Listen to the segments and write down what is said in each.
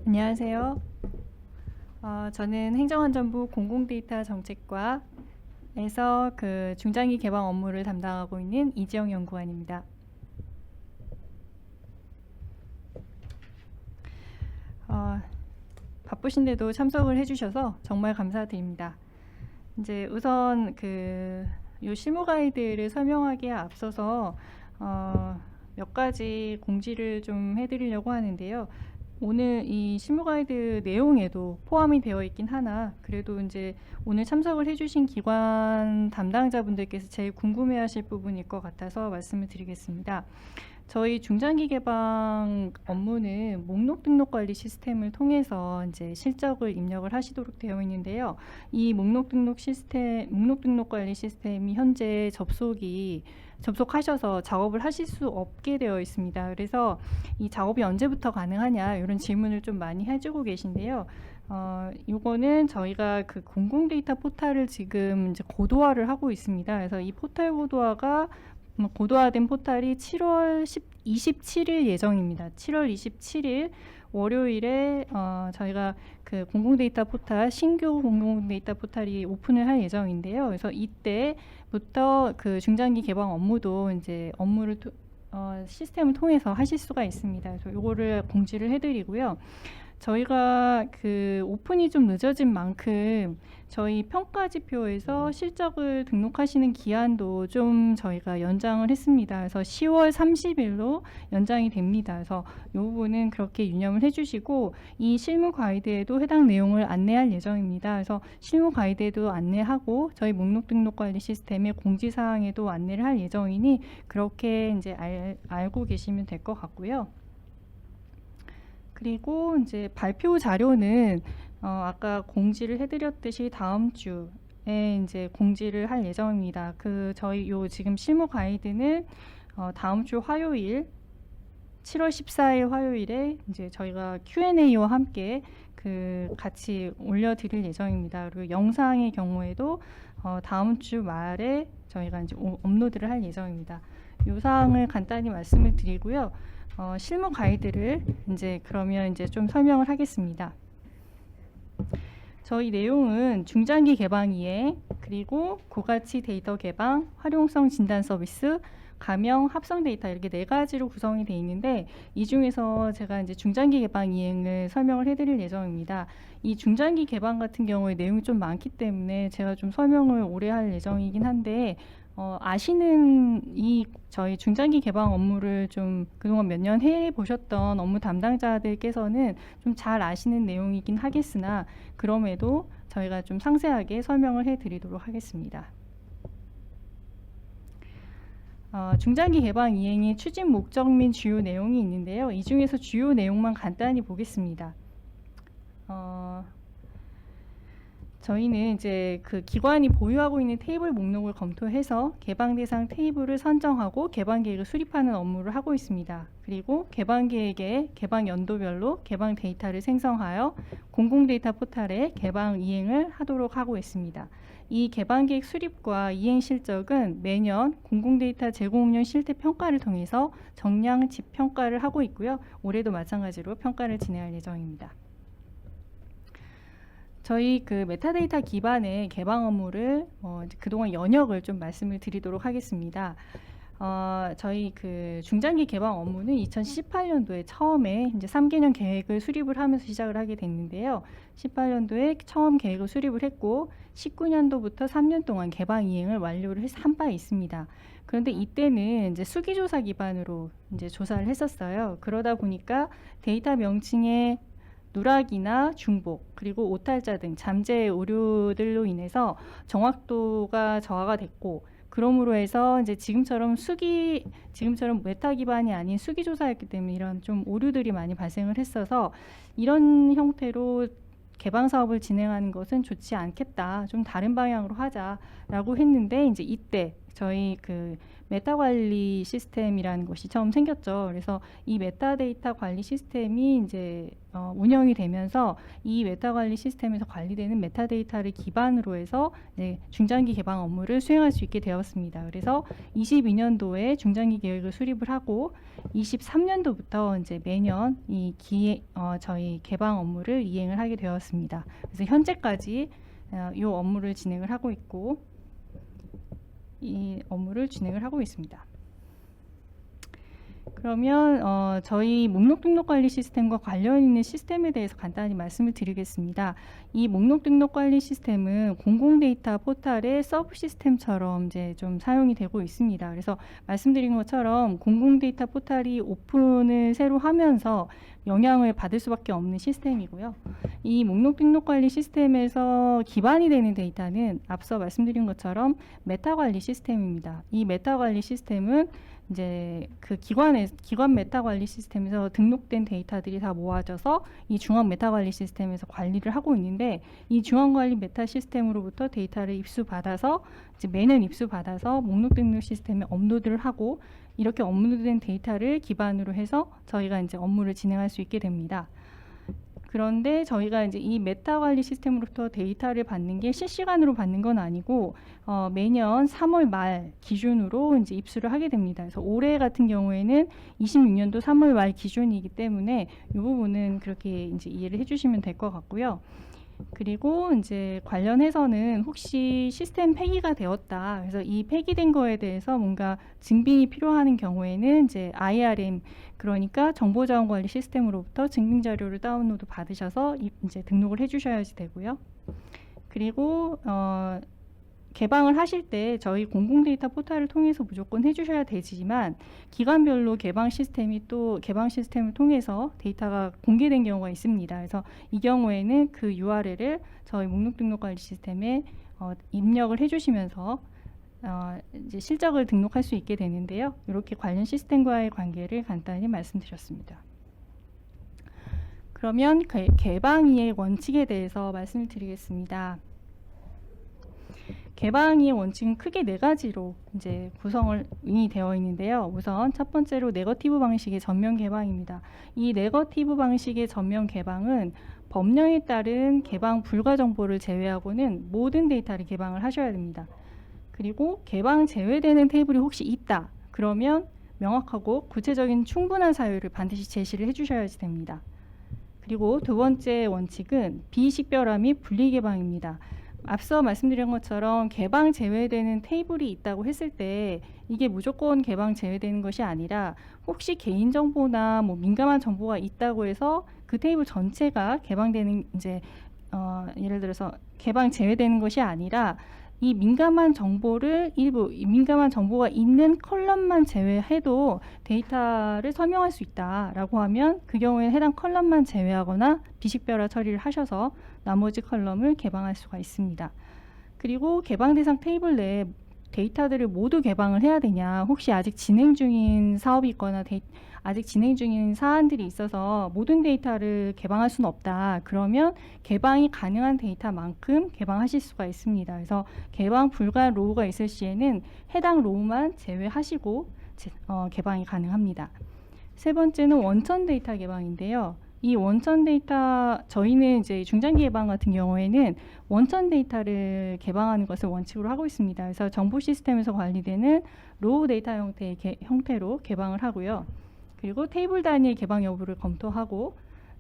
안녕하세요. 저는 행정안전부 공공데이터 정책과에서 그 중장기 개방 업무를 담당하고 있는 이지영 연구원입니다. 바쁘신데도 참석을 해주셔서 정말 감사드립니다. 이제 우선 요 실무 가이드를 설명하기에 앞서서 몇 가지 공지를 좀 해드리려고 하는데요. 오늘 이 실무 가이드 내용에도 포함이 되어 있긴 하나 그래도 이제 오늘 참석을 해주신 기관 담당자분들께서 제일 궁금해하실 부분일 것 같아서 말씀을 드리겠습니다. 저희 중장기 개방 업무는 목록 등록 관리 시스템을 통해서 이제 실적을 입력을 하시도록 되어 있는데요. 이 목록 등록 관리 시스템이 현재 접속하셔서 작업을 하실 수 없게 되어 있습니다. 그래서 이 작업이 언제부터 가능하냐 이런 질문을 좀 많이 해주고 계신데요. 이거는 저희가 그 공공 데이터 포탈을 지금 이제 고도화를 하고 있습니다. 그래서 이 포탈 고도화된 포탈이 7월 27일 예정입니다. 7월 27일 월요일에 저희가 그 공공데이터 포탈 신규 공공데이터 포탈이 오픈을 할 예정인데요. 그래서 이때부터 그 중장기 개방 업무도 이제 시스템을 통해서 하실 수가 있습니다. 그래서 이거를 공지를 해드리고요. 저희가 그 오픈이 좀 늦어진 만큼 저희 평가지표에서 실적을 등록하시는 기한도 좀 저희가 연장을 했습니다. 그래서 10월 30일로 연장이 됩니다. 그래서 이 부분은 그렇게 유념을 해주시고 이 실무 가이드에도 해당 내용을 안내할 예정입니다. 그래서 실무 가이드에도 안내하고 저희 목록 등록 관리 시스템의 공지사항에도 안내를 할 예정이니 그렇게 이제 알고 계시면 될 것 같고요. 그리고 이제 발표 자료는 아까 공지를 해드렸듯이 다음 주에 이제 공지를 할 예정입니다. 저희 지금 실무 가이드는 다음 주 화요일 7월 14일 화요일에 이제 저희가 Q&A와 함께 같이 올려드릴 예정입니다. 그리고 영상의 경우에도 다음 주 말에 저희가 이제 업로드를 할 예정입니다. 이 사항을 간단히 말씀을 드리고요. 실무 가이드를 그러면 이제 좀 설명을 하겠습니다. 저희 내용은 중장기 개방 이행, 그리고 고가치 데이터 개방, 활용성 진단 서비스, 가명, 합성 데이터 이렇게 4가지로 구성이 되어 있는데 이 중에서 제가 이제 중장기 개방 이행을 설명을 해드릴 예정입니다. 이 중장기 개방 같은 경우에 내용이 좀 많기 때문에 제가 좀 설명을 오래 할 예정이긴 한데 아시는 저희 중장기 개방 업무를 좀 그동안 몇 년 해보셨던 업무 담당자들께서는 좀 잘 아시는 내용이긴 하겠으나 그럼에도 저희가 좀 상세하게 설명을 해드리도록 하겠습니다. 중장기 개방 이행의 추진 목적 및 주요 내용이 있는데요. 이 중에서 주요 내용만 간단히 보겠습니다. 저희는 이제 그 기관이 보유하고 있는 테이블 목록을 검토해서 개방 대상 테이블을 선정하고 개방 계획을 수립하는 업무를 하고 있습니다. 그리고 개방 계획에 개방 연도별로 개방 데이터를 생성하여 공공 데이터 포탈에 개방 이행을 하도록 하고 있습니다. 이 개방 계획 수립과 이행 실적은 매년 공공 데이터 제공운영 실태 평가를 통해서 정량 집평가를 하고 있고요. 올해도 마찬가지로 평가를 진행할 예정입니다. 저희 그 메타데이터 기반의 개방 업무를 그동안 연역을 좀 말씀을 드리도록 하겠습니다. 저희 그 중장기 개방 업무는 2018년도에 처음에 이제 3개년 계획을 수립을 하면서 시작을 하게 됐는데요. 18년도에 처음 계획을 수립을 했고 19년도부터 3년 동안 개방 이행을 완료를 한 바 있습니다. 그런데 이때는 이제 수기조사 기반으로 이제 조사를 했었어요. 그러다 보니까 데이터 명칭의 누락이나 중복, 그리고 오탈자 등 잠재 오류들로 인해서 정확도가 저하가 됐고, 그러므로 해서 이제 지금처럼 메타 기반이 아닌 수기 조사였기 때문에 이런 좀 오류들이 많이 발생을 했어서 이런 형태로 개방 사업을 진행하는 것은 좋지 않겠다. 좀 다른 방향으로 하자라고 했는데 이제 이때 저희 그 메타 관리 시스템이라는 것이 처음 생겼죠. 그래서 이 메타데이터 관리 시스템이 이제 운영이 되면서 이 메타 관리 시스템에서 관리되는 메타데이터를 기반으로 해서 이제 중장기 개방 업무를 수행할 수 있게 되었습니다. 그래서 22년도에 중장기 계획을 수립을 하고 23년도부터 이제 매년 저희 개방 업무를 이행을 하게 되었습니다. 그래서 현재까지 이 업무를 진행을 하고 있고 이 업무를 진행을 하고 있습니다. 그러면 저희 목록 등록 관리 시스템과 관련 있는 시스템에 대해서 간단히 말씀을 드리겠습니다. 이 목록 등록 관리 시스템은 공공 데이터 포털의 서브 시스템처럼 이제 좀 사용이 되고 있습니다. 그래서 말씀드린 것처럼 공공 데이터 포털이 오픈을 새로 하면서 영향을 받을 수밖에 없는 시스템이고요. 이 목록 등록 관리 시스템에서 기반이 되는 데이터는 앞서 말씀드린 것처럼 메타 관리 시스템입니다. 이 메타 관리 시스템은 이제 그 기관 메타 관리 시스템에서 등록된 데이터들이 다 모아져서 이 중앙 메타 관리 시스템에서 관리를 하고 있는데, 이 중앙 관리 메타 시스템으로부터 데이터를 입수받아서 이제 매년 입수받아서 목록 등록 시스템에 업로드를 하고, 이렇게 업로드된 데이터를 기반으로 해서 저희가 이제 업무를 진행할 수 있게 됩니다. 그런데 저희가 이제 이 메타 관리 시스템으로부터 데이터를 받는 게 실시간으로 받는 건 아니고 매년 3월 말 기준으로 이제 입수를 하게 됩니다. 그래서 올해 같은 경우에는 26년도 3월 말 기준이기 때문에 이 부분은 그렇게 이제 이해를 해주시면 될 것 같고요. 그리고 이제 관련해서는 혹시 시스템 폐기가 되었다, 그래서 이 폐기된 거에 대해서 뭔가 증빙이 필요한 경우에는 이제 IRM, 그러니까 정보자원관리 시스템으로부터 증빙 자료를 다운로드 받으셔서 이제 등록을 해주셔야지 되고요. 그리고 개방을 하실 때 저희 공공데이터 포털을 통해서 무조건 해주셔야 되지만, 기관별로 개방 시스tem을 통해서 데이터가 공개된 경우가 있습니다. 그래서 이 경우에는 그 URL을 저희 목록 등록 관리 시스템에 입력을 해주시면서 이제 실적을 등록할 수 있게 되는데요. 이렇게 관련 시스템과의 관계를 간단히 말씀드렸습니다. 그러면 개방이의 원칙에 대해서 말씀을 드리겠습니다. 개방의 원칙은 크게 4가지로 이제 구성이 되어 있는데요. 우선 첫 번째로 네거티브 방식의 전면 개방입니다. 이 네거티브 방식의 전면 개방은 법령에 따른 개방 불가 정보를 제외하고는 모든 데이터를 개방을 하셔야 됩니다. 그리고 개방 제외되는 테이블이 혹시 있다, 그러면 명확하고 구체적인 충분한 사유를 반드시 제시를 해주셔야지 됩니다. 그리고 두 번째 원칙은 비식별화 및 분리 개방입니다. 앞서 말씀드린 것처럼 개방 제외되는 테이블이 있다고 했을 때 이게 무조건 개방 제외되는 것이 아니라, 혹시 개인정보나 뭐 민감한 정보가 있다고 해서 그 테이블 전체가 개방되는, 이제 예를 들어서 개방 제외되는 것이 아니라 이 민감한 정보를 민감한 정보가 있는 컬럼만 제외해도 데이터를 설명할 수 있다라고 하면 그 경우에 해당 컬럼만 제외하거나 비식별화 처리를 하셔서 나머지 컬럼을 개방할 수가 있습니다. 그리고 개방 대상 테이블 내에 데이터들을 모두 개방을 해야 되냐, 혹시 아직 진행 중인 사업이 있거나 아직 진행 중인 사안들이 있어서 모든 데이터를 개방할 수는 없다, 그러면 개방이 가능한 데이터만큼 개방하실 수가 있습니다. 그래서 개방 불가 로우가 있을 시에는 해당 로우만 제외하시고 개방이 가능합니다. 세 번째는 원천 데이터 개방인데요. 이 원천 데이터, 저희는 이제 중장기 개방 같은 경우에는 원천 데이터를 개방하는 것을 원칙으로 하고 있습니다. 그래서 정보 시스템에서 관리되는 로우 데이터 형태로 개방을 하고요. 그리고 테이블 단위의 개방 여부를 검토하고,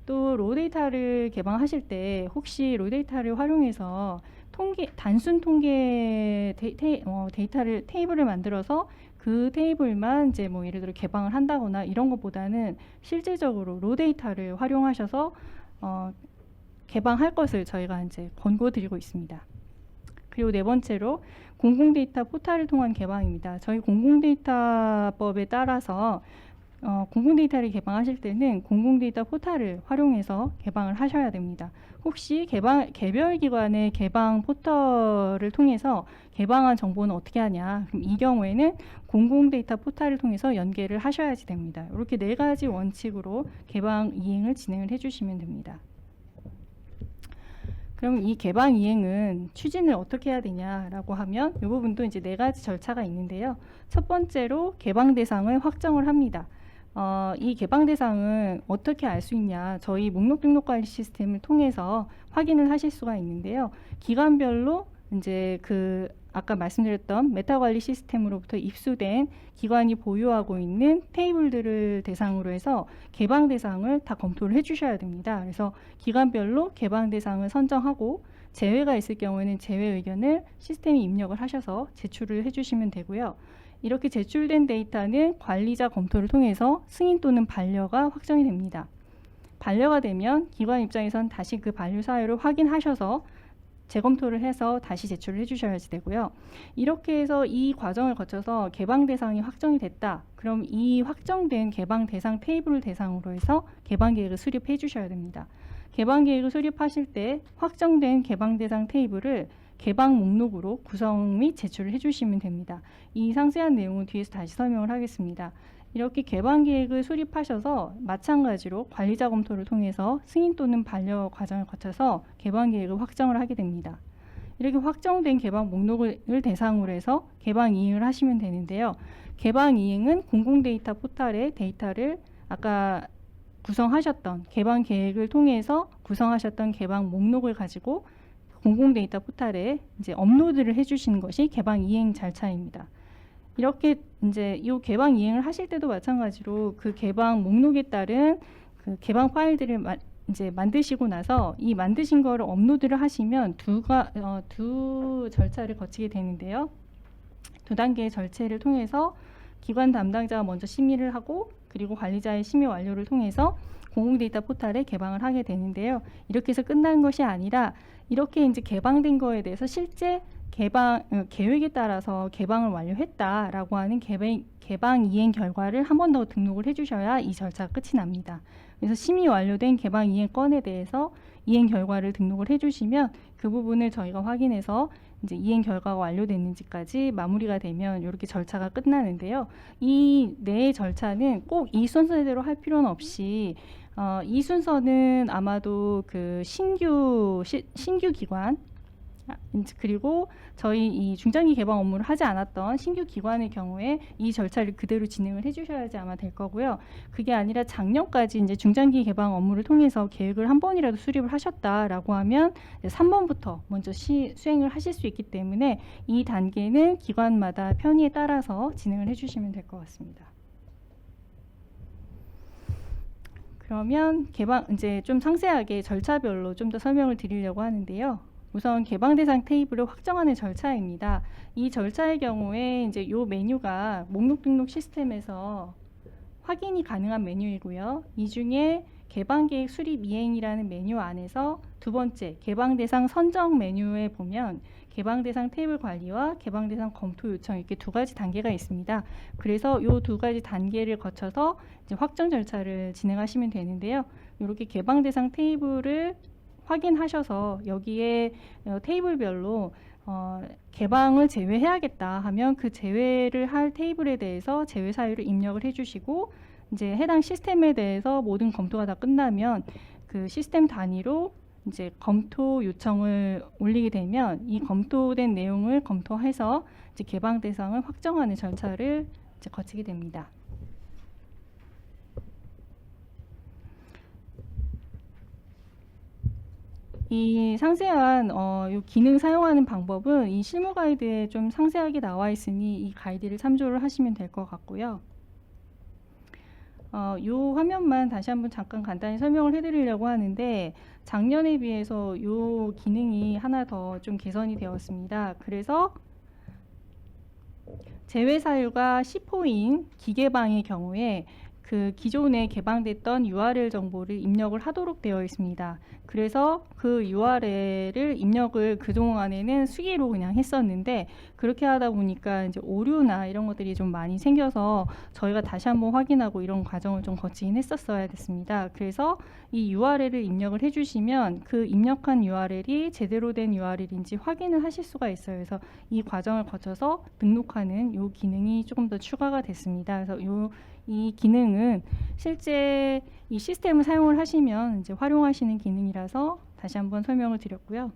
또 로 데이터를 개방하실 때 혹시 로 데이터를 활용해서 단순 통계 테이블을 만들어서 그 테이블만 이제 뭐 예를 들어 개방을 한다거나 이런 것보다는 실질적으로 로 데이터를 활용하셔서 개방할 것을 저희가 이제 권고드리고 있습니다. 그리고 네 번째로 공공데이터 포털을 통한 개방입니다. 저희 공공데이터법에 따라서 공공데이터를 개방하실 때는 공공데이터 포털을 활용해서 개방을 하셔야 됩니다. 혹시 개별 기관의 개방 포털을 통해서 개방한 정보는 어떻게 하냐, 그럼 이 경우에는 공공데이터 포털을 통해서 연계를 하셔야지 됩니다. 이렇게 4가지 원칙으로 개방 이행을 진행을 해주시면 됩니다. 그럼 이 개방 이행은 추진을 어떻게 해야 되냐라고 하면 이 부분도 이제 4가지 절차가 있는데요. 첫 번째로 개방 대상을 확정을 합니다. 이 개방 대상은 어떻게 알 수 있냐? 저희 목록 등록 관리 시스템을 통해서 확인을 하실 수가 있는데요. 기관별로 이제 그 아까 말씀드렸던 메타 관리 시스템으로부터 입수된 기관이 보유하고 있는 테이블들을 대상으로 해서 개방 대상을 다 검토를 해주셔야 됩니다. 그래서 기관별로 개방 대상을 선정하고 제외가 있을 경우에는 제외 의견을 시스템에 입력을 하셔서 제출을 해주시면 되고요. 이렇게 제출된 데이터는 관리자 검토를 통해서 승인 또는 반려가 확정이 됩니다. 반려가 되면 기관 입장에선 다시 그 반려 사유를 확인하셔서 재검토를 해서 다시 제출을 해주셔야지 되고요. 이렇게 해서 이 과정을 거쳐서 개방 대상이 확정이 됐다. 그럼 이 확정된 개방 대상 테이블을 대상으로 해서 개방 계획을 수립해 주셔야 됩니다. 개방 계획을 수립하실 때 확정된 개방 대상 테이블을 개방 목록으로 구성 및 제출을 해주시면 됩니다. 이 상세한 내용은 뒤에서 다시 설명을 하겠습니다. 이렇게 개방 계획을 수립하셔서 마찬가지로 관리자 검토를 통해서 승인 또는 반려 과정을 거쳐서 개방 계획을 확정을 하게 됩니다. 이렇게 확정된 개방 목록을 대상으로 해서 개방 이행을 하시면 되는데요. 개방 이행은 공공 데이터 포털의 데이터를 아까 구성하셨던 개방 계획을 통해서 구성하셨던 개방 목록을 가지고 공공 데이터 포털에 이제 업로드를 해주시는 것이 개방 이행 절차입니다. 이렇게 이제 이 개방 이행을 하실 때도 마찬가지로 그 개방 목록에 따른 그 개방 파일들을 이제 만드시고 나서 이 만드신 거를 업로드를 하시면 두 절차를 거치게 되는데요. 2단계의 절차를 통해서 기관 담당자가 먼저 심의를 하고 그리고 관리자의 심의 완료를 통해서 공공 데이터 포털에 개방을 하게 되는데요. 이렇게 해서 끝난 것이 아니라 이렇게 이제 개방된 거에 대해서 실제 개방 계획에 따라서 개방을 완료했다라고 하는 개방 이행 결과를 한 번 더 등록을 해주셔야 이 절차가 끝이 납니다. 그래서 심의 완료된 개방 이행 건에 대해서 이행 결과를 등록을 해주시면 그 부분을 저희가 확인해서 이제 이행 결과가 완료됐는지까지 마무리가 되면 이렇게 절차가 끝나는데요. 이 네 절차는 꼭 이 순서대로 할 필요는 없이 이 순서는 아마도 그 신규 기관 그리고 저희 이 중장기 개방 업무를 하지 않았던 신규 기관의 경우에 이 절차를 그대로 진행을 해주셔야지 아마 될 거고요. 그게 아니라 작년까지 이제 중장기 개방 업무를 통해서 계획을 한 번이라도 수립을 하셨다라고 하면 3번부터 먼저 수행을 하실 수 있기 때문에 이 단계는 기관마다 편의에 따라서 진행을 해주시면 될 것 같습니다. 그러면 개방 이제 좀 상세하게 절차별로 좀 더 설명을 드리려고 하는데요. 우선 개방 대상 테이블을 확정하는 절차입니다. 이 절차의 경우에 이제 요 메뉴가 목록 등록 시스템에서 확인이 가능한 메뉴이고요. 이 중에 개방 계획 수립 이행이라는 메뉴 안에서 두 번째 개방 대상 선정 메뉴에 보면 개방 대상 테이블 관리와 개방 대상 검토 요청 이렇게 2가지 단계가 있습니다. 그래서 이 2가지 단계를 거쳐서 이제 확정 절차를 진행하시면 되는데요. 이렇게 개방 대상 테이블을 확인하셔서 여기에 테이블별로 개방을 제외해야겠다 하면 그 제외를 할 테이블에 대해서 제외 사유를 입력을 해주시고 이제 해당 시스템에 대해서 모든 검토가 다 끝나면 그 시스템 단위로 이제 검토 요청을 올리게 되면 이 검토된 내용을 검토해서 이제 개방 대상을 확정하는 절차를 이제 거치게 됩니다. 이 상세한 이 기능 사용하는 방법은 이 실무 가이드에 좀 상세하게 나와 있으니 이 가이드를 참조를 하시면 될 것 같고요. 이 화면만 다시 한번 잠깐 간단히 설명을 해드리려고 하는데 작년에 비해서 이 기능이 하나 더 좀 개선이 되었습니다. 그래서 제외 사유가 10호인 기개방의 경우에 그 기존에 개방됐던 URL 정보를 입력을 하도록 되어 있습니다. 그래서 그 URL을 입력을 그동안에는 수기로 그냥 했었는데 그렇게 하다 보니까 이제 오류나 이런 것들이 좀 많이 생겨서 저희가 다시 한번 확인하고 이런 과정을 좀 거치긴 했었어야 됐습니다. 그래서 이 URL을 입력을 해주시면 그 입력한 URL이 제대로 된 URL인지 확인을 하실 수가 있어요. 그래서 이 과정을 거쳐서 등록하는 이 기능이 조금 더 추가가 됐습니다. 그래서 이 기능은 실제 이 시스템을 사용을 하시면 이제 활용하시는 기능이라서 다시 한번 설명을 드렸고요.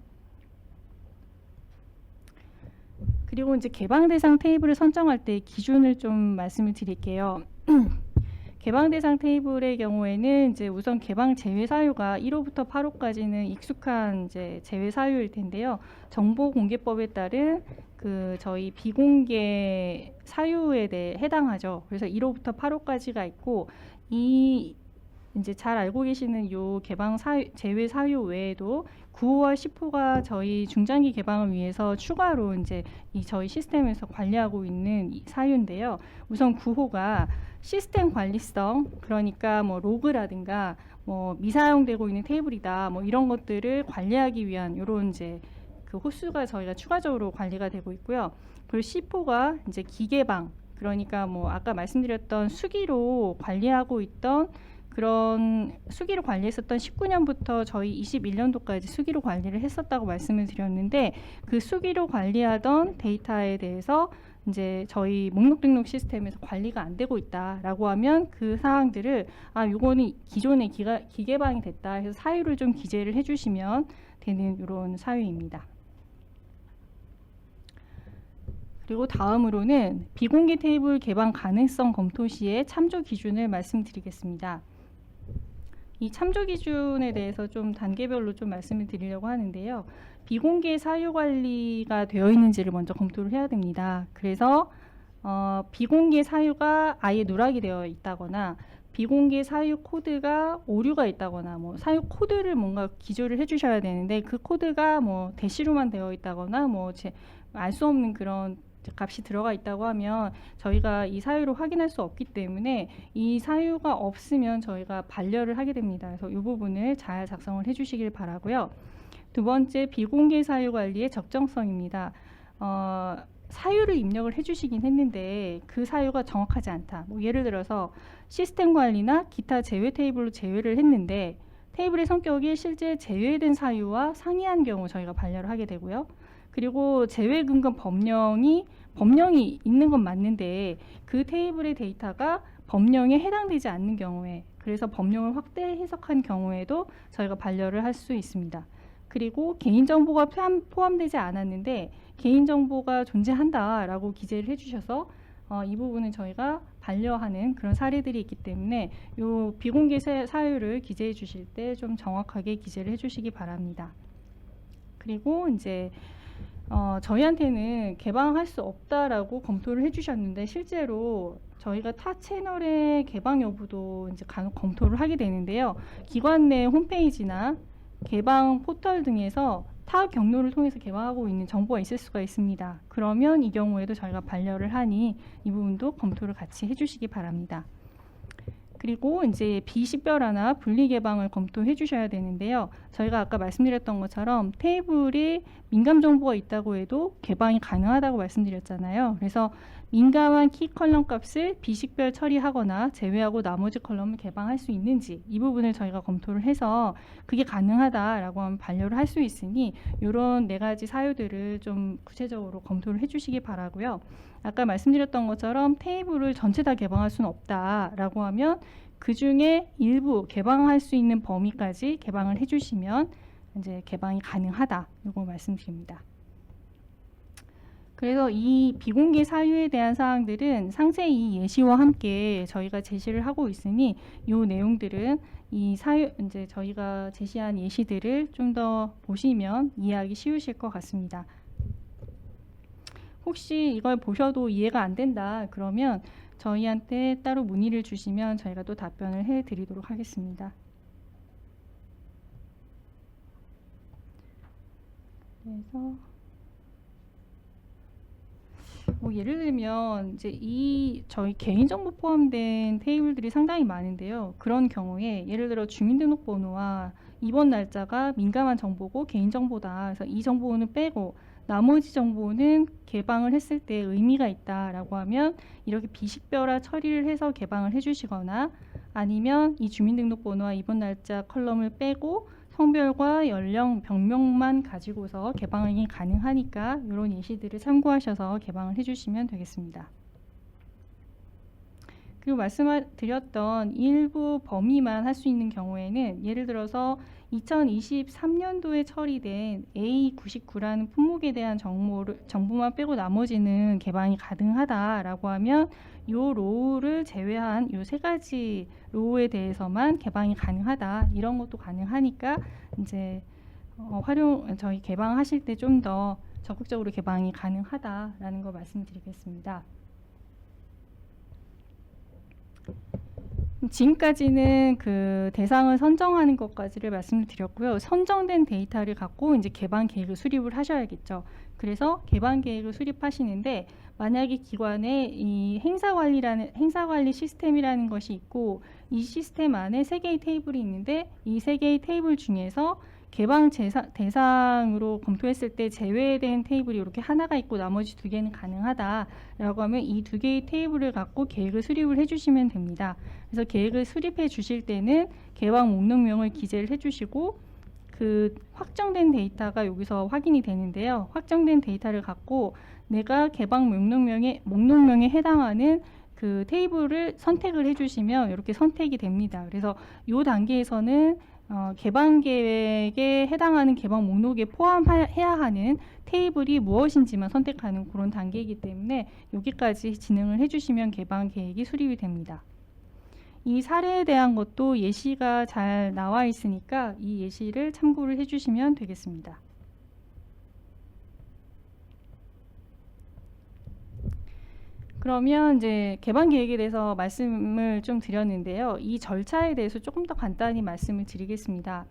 그리고 이제 개방 대상 테이블을 선정할 때 기준을 좀 말씀을 드릴게요. 개방 대상 테이블의 경우에는 이제 우선 개방 제외 사유가 1호부터 8호까지는 익숙한 이제 제외 사유일 텐데요. 정보공개법에 따른 그 저희 비공개 사유에 대해 해당하죠. 그래서 1호부터 8호까지가 있고, 이 이제 잘 알고 계시는 요 개방 사유, 제외 사유 외에도 9호와 10호가 저희 중장기 개방을 위해서 추가로 이제 이 저희 시스템에서 관리하고 있는 이 사유인데요. 우선 9호가 시스템 관리성, 그러니까 뭐 로그라든가 뭐 미사용되고 있는 테이블이다, 뭐 이런 것들을 관리하기 위한 요런 이제 그 호수가 저희가 추가적으로 관리가 되고 있고요. 그리고 10호가 이제 기개방, 그러니까 뭐 아까 말씀드렸던 수기로 관리하고 있던 그런 수기로 관리했었던 19년부터 저희 21년도까지 수기로 관리를 했었다고 말씀을 드렸는데, 그 수기로 관리하던 데이터에 대해서 이제 저희 목록 등록 시스템에서 관리가 안 되고 있다라고 하면 그 사항들을 요거는 기존에 기개방이 됐다 해서 사유를 좀 기재를 해주시면 되는 이런 사유입니다. 그리고 다음으로는 비공개 테이블 개방 가능성 검토 시의 참조 기준을 말씀드리겠습니다. 이 참조 기준에 대해서 좀 단계별로 좀 말씀을 드리려고 하는데요. 비공개 사유 관리가 되어 있는지를 먼저 검토를 해야 됩니다. 그래서 비공개 사유가 아예 누락이 되어 있다거나 비공개 사유 코드가 오류가 있다거나 뭐 사유 코드를 뭔가 기조를 해주셔야 되는데 그 코드가 뭐 대시로만 되어 있다거나 뭐 알 수 없는 그런 값이 들어가 있다고 하면 저희가 이 사유를 확인할 수 없기 때문에 이 사유가 없으면 저희가 반려를 하게 됩니다. 그래서 이 부분을 잘 작성을 해주시길 바라고요. 두 번째, 비공개 사유 관리의 적정성입니다. 사유를 입력을 해주시긴 했는데 그 사유가 정확하지 않다. 뭐 예를 들어서 시스템 관리나 기타 제외 테이블로 제외를 했는데 테이블의 성격이 실제 제외된 사유와 상이한 경우 저희가 반려를 하게 되고요. 그리고 제외 근거 법령이 있는 건 맞는데 그 테이블의 데이터가 법령에 해당되지 않는 경우에, 그래서 법령을 확대 해석한 경우에도 저희가 반려를 할 수 있습니다. 그리고 개인정보가 포함되지 않았는데 개인정보가 존재한다라고 기재를 해주셔서 이 부분은 저희가 반려하는 그런 사례들이 있기 때문에 이 비공개 사유를 기재해 주실 때 좀 정확하게 기재를 해주시기 바랍니다. 그리고 이제 저희한테는 개방할 수 없다라고 검토를 해주셨는데 실제로 저희가 타 채널의 개방 여부도 이제 간혹 검토를 하게 되는데요. 기관 내 홈페이지나 개방 포털 등에서 타 경로를 통해서 개방하고 있는 정보가 있을 수가 있습니다. 그러면 이 경우에도 저희가 반려를 하니 이 부분도 검토를 같이 해주시기 바랍니다. 그리고 이제 비식별화나 분리 개방을 검토해 주셔야 되는데요. 저희가 아까 말씀드렸던 것처럼 테이블이 민감 정보가 있다고 해도 개방이 가능하다고 말씀드렸잖아요. 그래서 민감한 키 컬럼 값을 비식별 처리하거나 제외하고 나머지 컬럼을 개방할 수 있는지 이 부분을 저희가 검토를 해서 그게 가능하다라고 하면 반려를 할 수 있으니 이런 4가지 사유들을 좀 구체적으로 검토를 해주시기 바라고요. 아까 말씀드렸던 것처럼 테이블을 전체 다 개방할 수는 없다라고 하면 그 중에 일부 개방할 수 있는 범위까지 개방을 해주시면 이제 개방이 가능하다. 이거 말씀드립니다. 그래서 이 비공개 사유에 대한 사항들은 상세히 예시와 함께 저희가 제시를 하고 있으니 이 내용들은 이 사유 이제 저희가 제시한 예시들을 좀 더 보시면 이해하기 쉬우실 것 같습니다. 혹시 이걸 보셔도 이해가 안 된다 그러면 저희한테 따로 문의를 주시면 저희가 또 답변을 해드리도록 하겠습니다. 그래서 뭐 예를 들면 이제 이 저희 개인정보 포함된 테이블들이 상당히 많은데요. 그런 경우에 예를 들어 주민등록번호와 입원 날짜가 민감한 정보고 개인정보다. 그래서 이 정보는 빼고 나머지 정보는 개방을 했을 때 의미가 있다라고 하면 이렇게 비식별화 처리를 해서 개방을 해주시거나 아니면 이 주민등록번호와 입원 날짜 컬럼을 빼고 성별과 연령, 병명만 가지고서 개방이 가능하니까 이런 예시들을 참고하셔서 개방을 해주시면 되겠습니다. 그리고 말씀드렸던 일부 범위만 할 수 있는 경우에는 예를 들어서 2023년도에 처리된 A99라는 품목에 대한 정보만 빼고 나머지는 개방이 가능하다라고 하면 이 로우를 제외한 이 세 가지 로우에 대해서만 개방이 가능하다, 이런 것도 가능하니까 이제 저희 개방하실 때 좀 더 적극적으로 개방이 가능하다라는 거 말씀드리겠습니다. 지금까지는 그 대상을 선정하는 것까지를 말씀을 드렸고요. 선정된 데이터를 갖고 이제 개방 계획을 수립을 하셔야겠죠. 그래서 개방 계획을 수립하시는데, 만약에 기관에 이 행사 관리 시스템이라는 것이 있고, 이 시스템 안에 3개의 테이블이 있는데, 이 3개의 테이블 중에서 개방 대상으로 검토했을 때 제외된 테이블이 이렇게 하나가 있고 나머지 2개는 가능하다라고 하면 이 2개의 테이블을 갖고 계획을 수립을 해주시면 됩니다. 그래서 계획을 수립해 주실 때는 개방 목록명을 기재를 해주시고, 그 확정된 데이터가 여기서 확인이 되는데요. 확정된 데이터를 갖고 내가 개방 목록명에 해당하는 그 테이블을 선택을 해주시면 이렇게 선택이 됩니다. 그래서 이 단계에서는 개방 계획에 해당하는 개방 목록에 포함해야 하는 테이블이 무엇인지만 선택하는 그런 단계이기 때문에 여기까지 진행을 해주시면 개방 계획이 수립이 됩니다. 이 사례에 대한 것도 예시가 잘 나와 있으니까 이 예시를 참고를 해주시면 되겠습니다. 그러면 이제 개방 계획에 대해서 말씀을 좀 드렸는데요. 이 절차에 대해서 조금 더 간단히 말씀을 드리겠습니다.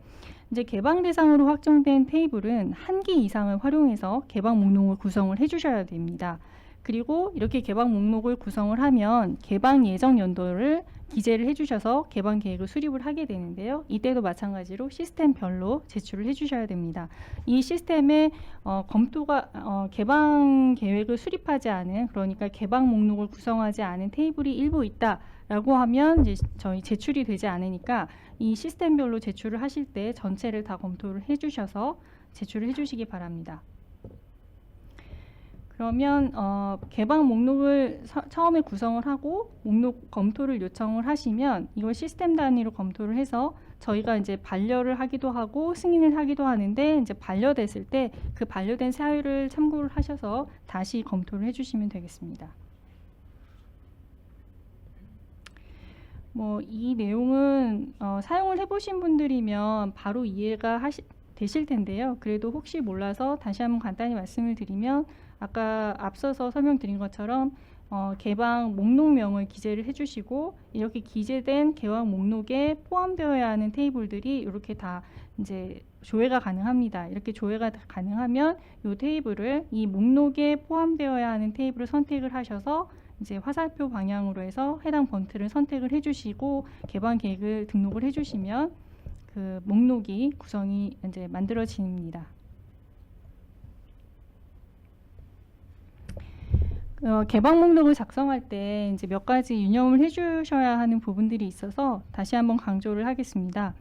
이제 개방 대상으로 확정된 테이블은 1개 이상을 활용해서 개방 목록을 구성을 해주셔야 됩니다. 그리고 이렇게 개방 목록을 구성을 하면 개방 예정 연도를 기재를 해주셔서 개방 계획을 수립을 하게 되는데요. 이때도 마찬가지로 시스템별로 제출을 해주셔야 됩니다. 이 시스템에 개방 계획을 수립하지 않은, 그러니까 개방 목록을 구성하지 않은 테이블이 일부 있다라고 하면 이제 저희 제출이 되지 않으니까 이 시스템별로 제출을 하실 때 전체를 다 검토를 해주셔서 제출을 해주시기 바랍니다. 그러면 개방 목록을 처음에 구성을 하고 목록 검토를 요청을 하시면 이걸 시스템 단위로 검토를 해서 저희가 이제 반려를 하기도 하고 승인을 하기도 하는데, 이제 반려됐을 때 그 반려된 사유를 참고를 하셔서 다시 검토를 해주시면 되겠습니다. 이 내용은 사용을 해보신 분들이면 바로 이해가 되실 텐데요. 그래도 혹시 몰라서 다시 한번 간단히 말씀을 드리면, 아까 앞서서 설명드린 것처럼 개방 목록명을 기재를 해주시고, 이렇게 기재된 개방 목록에 포함되어야 하는 테이블들이 이렇게 다 이제 조회가 가능합니다. 이렇게 조회가 가능하면 이 테이블을, 이 목록에 포함되어야 하는 테이블을 선택을 하셔서 이제 화살표 방향으로 해서 해당 번트를 선택을 해주시고 개방 계획을 등록을 해주시면 그 목록이 구성이 이제 만들어집니다. 개방 목록을 작성할 때 이제 몇 가지 유념을 해주셔야 하는 부분들이 있어서 다시 한번 강조를 하겠습니다.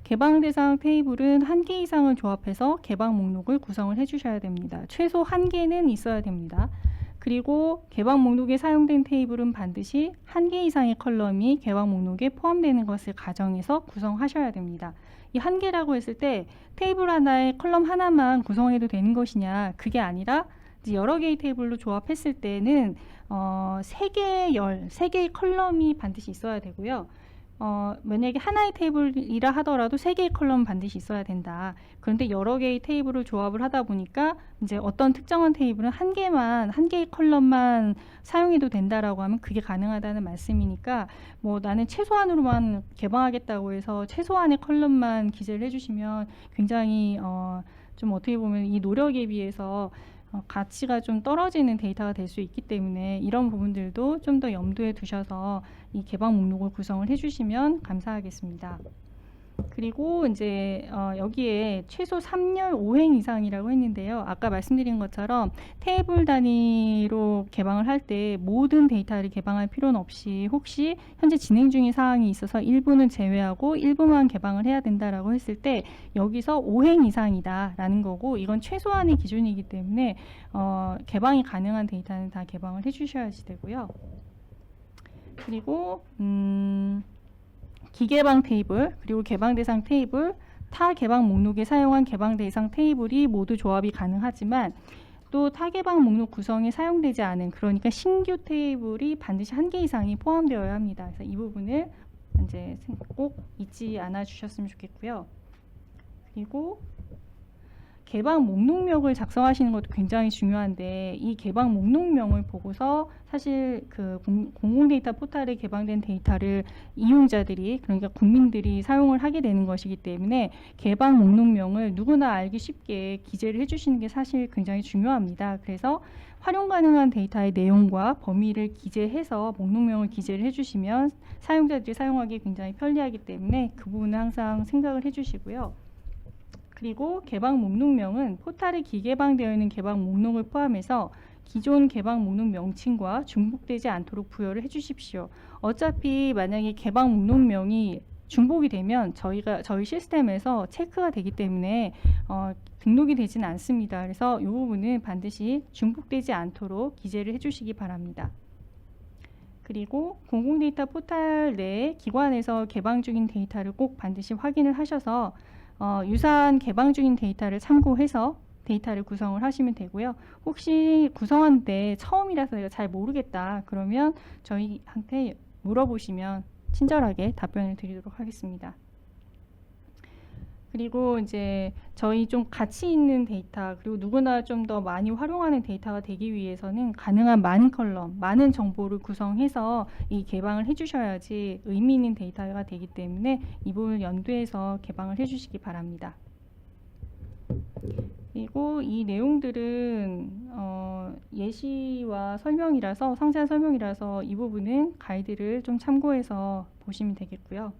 개방 대상 테이블은 1개 이상을 조합해서 개방 목록을 구성을 해주셔야 됩니다. 최소 1개는 있어야 됩니다. 그리고 개방 목록에 사용된 테이블은 반드시 1개 이상의 컬럼이 개방 목록에 포함되는 것을 가정해서 구성하셔야 됩니다. 이 1개라고 했을 때 테이블 하나에 컬럼 하나만 구성해도 되는 것이냐, 그게 아니라 여러 개의 테이블로 조합했을 때는 3개의 컬럼이 반드시 있어야 되고요. 만약에 하나의 테이블이라 하더라도 3개의 컬럼은 반드시 있어야 된다. 그런데 여러 개의 테이블을 조합을 하다 보니까 이제 어떤 특정한 테이블은 1개의 컬럼만 사용해도 된다라고 하면 그게 가능하다는 말씀이니까, 나는 최소한으로만 개방하겠다고 해서 최소한의 컬럼만 기재를 해주시면 굉장히 좀 어떻게 보면 이 노력에 비해서 가치가 좀 떨어지는 데이터가 될 수 있기 때문에 이런 부분들도 좀 더 염두에 두셔서 이 개방 목록을 구성을 해주시면 감사하겠습니다. 그리고 이제 여기에 최소 3열 5행 이상이라고 했는데요. 아까 말씀드린 것처럼 테이블 단위로 개방을 할 때 모든 데이터를 개방할 필요는 없이 혹시 현재 진행 중인 사항이 있어서 일부는 제외하고 일부만 개방을 해야 된다라고 했을 때 여기서 5행 이상이다라는 거고, 이건 최소한의 기준이기 때문에 개방이 가능한 데이터는 다 개방을 해주셔야지 되고요. 그리고 기개방 테이블, 그리고 개방 대상 테이블, 타 개방 목록에 사용한 개방 대상 테이블이 모두 조합이 가능하지만 또 타 개방 목록 구성에 사용되지 않은, 그러니까 신규 테이블이 반드시 한 개 이상이 포함되어야 합니다. 그래서 이 부분을 이제 꼭 잊지 않아 주셨으면 좋겠고요. 그리고 개방 목록명을 작성하시는 것도 굉장히 중요한데, 이 개방 목록명을 보고서 사실 그 공공데이터 포탈에 개방된 데이터를 이용자들이, 그러니까 국민들이 사용을 하게 되는 것이기 때문에 개방 목록명을 누구나 알기 쉽게 기재를 해주시는 게 사실 굉장히 중요합니다. 그래서 활용 가능한 데이터의 내용과 범위를 기재해서 목록명을 기재를 해주시면 사용자들이 사용하기 굉장히 편리하기 때문에 그 부분은 항상 생각을 해주시고요. 그리고 개방 목록명은 포탈에 기개방되어 있는 개방 목록을 포함해서 기존 개방 목록 명칭과 중복되지 않도록 부여를 해주십시오. 어차피 만약에 개방 목록명이 중복이 되면 저희 시스템에서 체크가 되기 때문에 등록이 되지는 않습니다. 그래서 이 부분은 반드시 중복되지 않도록 기재를 해주시기 바랍니다. 그리고 공공데이터 포탈 내 기관에서 개방 중인 데이터를 꼭 반드시 확인을 하셔서 유사한 개방 중인 데이터를 참고해서 데이터를 구성을 하시면 되고요. 혹시 구성하는데 처음이라서 내가 잘 모르겠다 그러면 저희한테 물어보시면 친절하게 답변을 드리도록 하겠습니다. 그리고 이제 저희 좀 가치 있는 데이터, 그리고 누구나 좀 더 많이 활용하는 데이터가 되기 위해서는 가능한 많은 컬럼, 많은 정보를 구성해서 이 개방을 해주셔야지 의미 있는 데이터가 되기 때문에 이 부분을 염두해서 개방을 해주시기 바랍니다. 그리고 이 내용들은 예시와 설명이라서, 상세한 설명이라서 이 부분은 가이드를 좀 참고해서 보시면 되겠고요.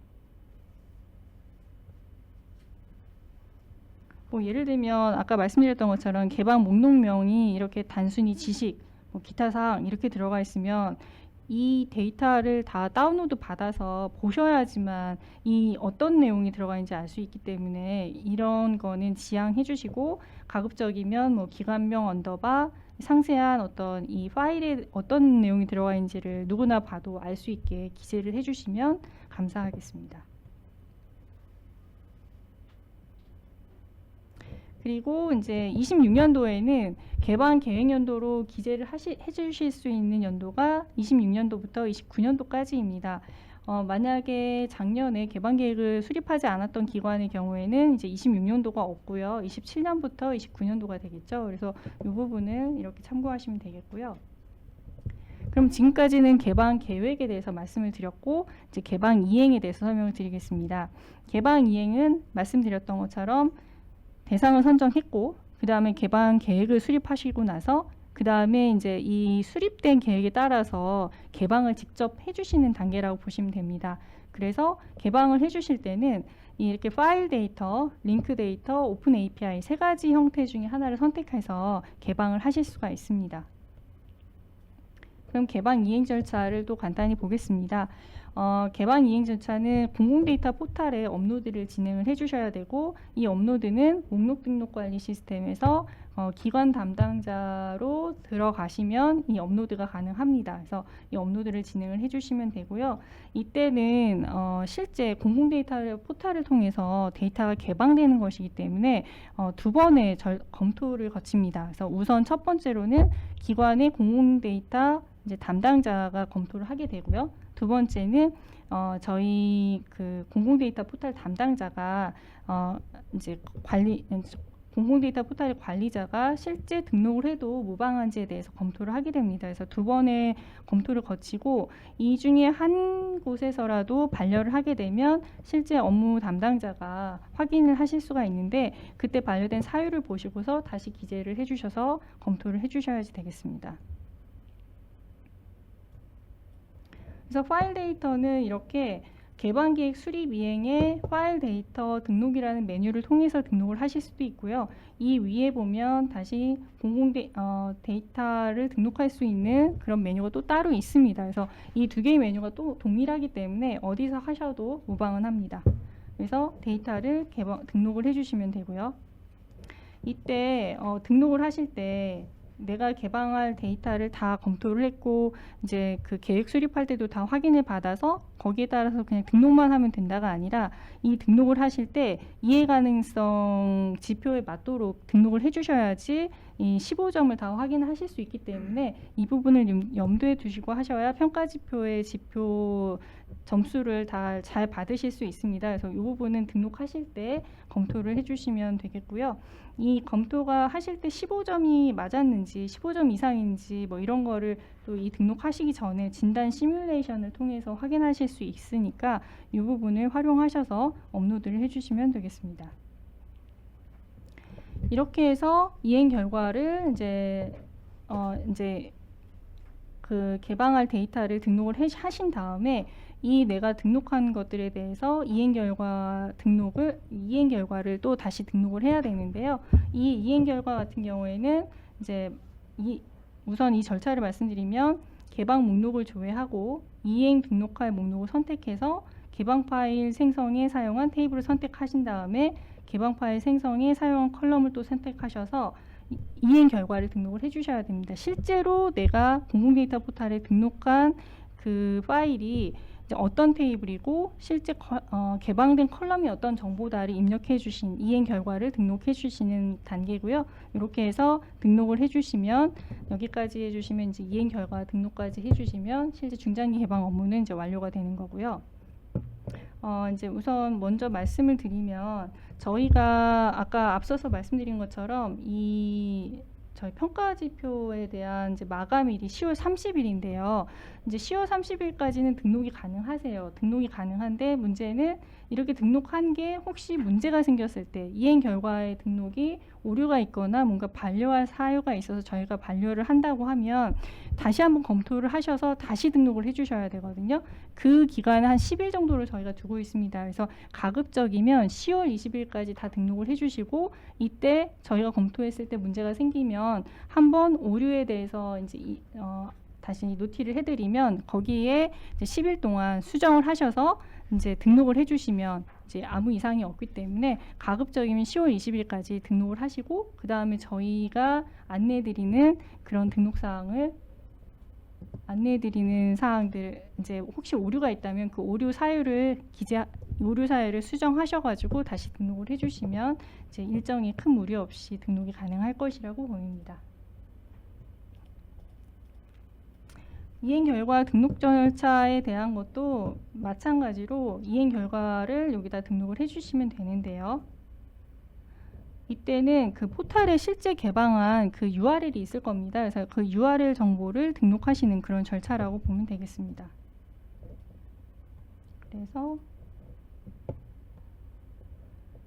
예를 들면 아까 말씀드렸던 것처럼 개방 목록명이 이렇게 단순히 지식, 기타 사항 이렇게 들어가 있으면 이 데이터를 다 다운로드 받아서 보셔야지만 이 어떤 내용이 들어가 있는지 알 수 있기 때문에 이런 거는 지양해 주시고, 가급적이면 기관명 언더바 상세한 어떤 이 파일에 어떤 내용이 들어가 있는지를 누구나 봐도 알 수 있게 기재를 해 주시면 감사하겠습니다. 그리고 이제 26년도에는 개방 계획 연도로 기재를 해주실 수 있는 연도가 26년도부터 29년도까지입니다. 만약에 작년에 개방 계획을 수립하지 않았던 기관의 경우에는 이제 26년도가 없고요. 27년부터 29년도가 되겠죠. 그래서 이 부분은 이렇게 참고하시면 되겠고요. 그럼 지금까지는 개방 계획에 대해서 말씀을 드렸고, 이제 개방 이행에 대해서 설명을 드리겠습니다. 개방 이행은 말씀드렸던 것처럼 대상을 선정했고, 그 다음에 개방 계획을 수립하시고 나서 그 다음에 이제 이 수립된 계획에 따라서 개방을 직접 해주시는 단계라고 보시면 됩니다. 그래서 개방을 해주실 때는 이렇게 파일 데이터, 링크 데이터, 오픈 API 세 가지 형태 중에 하나를 선택해서 개방을 하실 수가 있습니다. 그럼 개방 이행 절차를 또 간단히 보겠습니다. 개방 이행 절차는 공공데이터 포탈에 업로드를 진행을 해주셔야 되고, 이 업로드는 목록 등록 관리 시스템에서 기관 담당자로 들어가시면 이 업로드가 가능합니다. 그래서 이 업로드를 진행을 해주시면 되고요. 이때는 실제 공공데이터 포탈을 통해서 데이터가 개방되는 것이기 때문에 두 번의 검토를 거칩니다. 그래서 우선 첫 번째로는 기관의 공공데이터 이제 담당자가 검토를 하게 되고요. 두 번째는 저희 그 공공데이터 포탈 담당자가 이제 공공데이터 포탈의 관리자가 실제 등록을 해도 무방한지에 대해서 검토를 하게 됩니다. 그래서 두 번의 검토를 거치고 이 중에 한 곳에서라도 반려를 하게 되면 실제 업무 담당자가 확인을 하실 수가 있는데, 그때 반려된 사유를 보시고서 다시 기재를 해주셔서 검토를 해주셔야지 되겠습니다. 그래서 파일 데이터는 이렇게 개방 계획 수립 이행에 파일 데이터 등록이라는 메뉴를 통해서 등록을 하실 수도 있고요. 이 위에 보면 다시 데이터를 등록할 수 있는 그런 메뉴가 또 따로 있습니다. 그래서 이 두 개의 메뉴가 또 동일하기 때문에 어디서 하셔도 무방은 합니다. 그래서 데이터를 등록을 해주시면 되고요. 이때 등록을 하실 때 내가 개방할 데이터를 다 검토를 했고 이제 그 계획 수립할 때도 다 확인을 받아서 거기에 따라서 그냥 등록만 하면 된다가 아니라 이 등록을 하실 때 이해 가능성 지표에 맞도록 등록을 해주셔야지 이 15점을 다 확인하실 수 있기 때문에 이 부분을 염두에 두시고 하셔야 평가 지표의 지표 점수를 다 잘 받으실 수 있습니다. 그래서 이 부분은 등록하실 때 검토를 해주시면 되겠고요. 이 검토가 하실 때 15점이 맞았는지 15점 이상인지 뭐 이런 거를 또 이 등록하시기 전에 진단 시뮬레이션을 통해서 확인하실 수 있으니까 이 부분을 활용하셔서 업로드를 해주시면 되겠습니다. 이렇게 해서 이행 결과를 이제 그 개방할 데이터를 등록을 하신 다음에 이 내가 등록한 것들에 대해서 이행 결과를 또 다시 등록을 해야 되는데요. 이 이행 결과 같은 경우에는 이제 우선 이 절차를 말씀드리면 개방 목록을 조회하고 이행 등록할 목록을 선택해서 개방 파일 생성에 사용한 테이블을 선택하신 다음에 개방 파일 생성에 사용한 컬럼을 또 선택하셔서 이행 결과를 등록을 해주셔야 됩니다. 실제로 내가 공공데이터 포탈에 등록한 그 파일이 이제 어떤 테이블이고 실제 개방된 컬럼이 어떤 정보다를 입력해 주신 이행 결과를 등록해 주시는 단계고요. 이렇게 해서 등록을 해 주시면 여기까지 해 주시면 이제 이행 결과 등록까지 해 주시면 실제 중장기 개방 업무는 이제 완료가 되는 거고요. 이제 우선 먼저 말씀을 드리면 저희가 아까 앞서서 말씀드린 것처럼 저희 평가 지표에 대한 이제 마감일이 10월 30일인데요. 이제 10월 30일까지는 등록이 가능하세요. 등록이 가능한데 문제는 이렇게 등록한 게 혹시 문제가 생겼을 때 이행 결과의 등록이 오류가 있거나 뭔가 반려할 사유가 있어서 저희가 반려를 한다고 하면 다시 한번 검토를 하셔서 다시 등록을 해주셔야 되거든요. 그 기간은 한 10일 정도를 저희가 두고 있습니다. 그래서 가급적이면 10월 20일까지 다 등록을 해주시고 이때 저희가 검토했을 때 문제가 생기면 한번 오류에 대해서 이제 다시 노티를 해드리면 거기에 이제 10일 동안 수정을 하셔서 이제 등록을 해주시면 이제 아무 이상이 없기 때문에 가급적이면 10월 20일까지 등록을 하시고 그 다음에 저희가 안내해드리는 그런 등록 사항을 안내해드리는 사항들 이제 혹시 오류가 있다면 그 오류 사유를 수정하셔가지고 다시 등록을 해주시면 이제 일정이 큰 무리 없이 등록이 가능할 것이라고 보입니다. 이행 결과 등록 절차에 대한 것도 마찬가지로 이행 결과를 여기다 등록을 해주시면 되는데요. 이때는 그 포탈에 실제 개방한 그 URL이 있을 겁니다. 그래서 그 URL 정보를 등록하시는 그런 절차라고 보면 되겠습니다. 그래서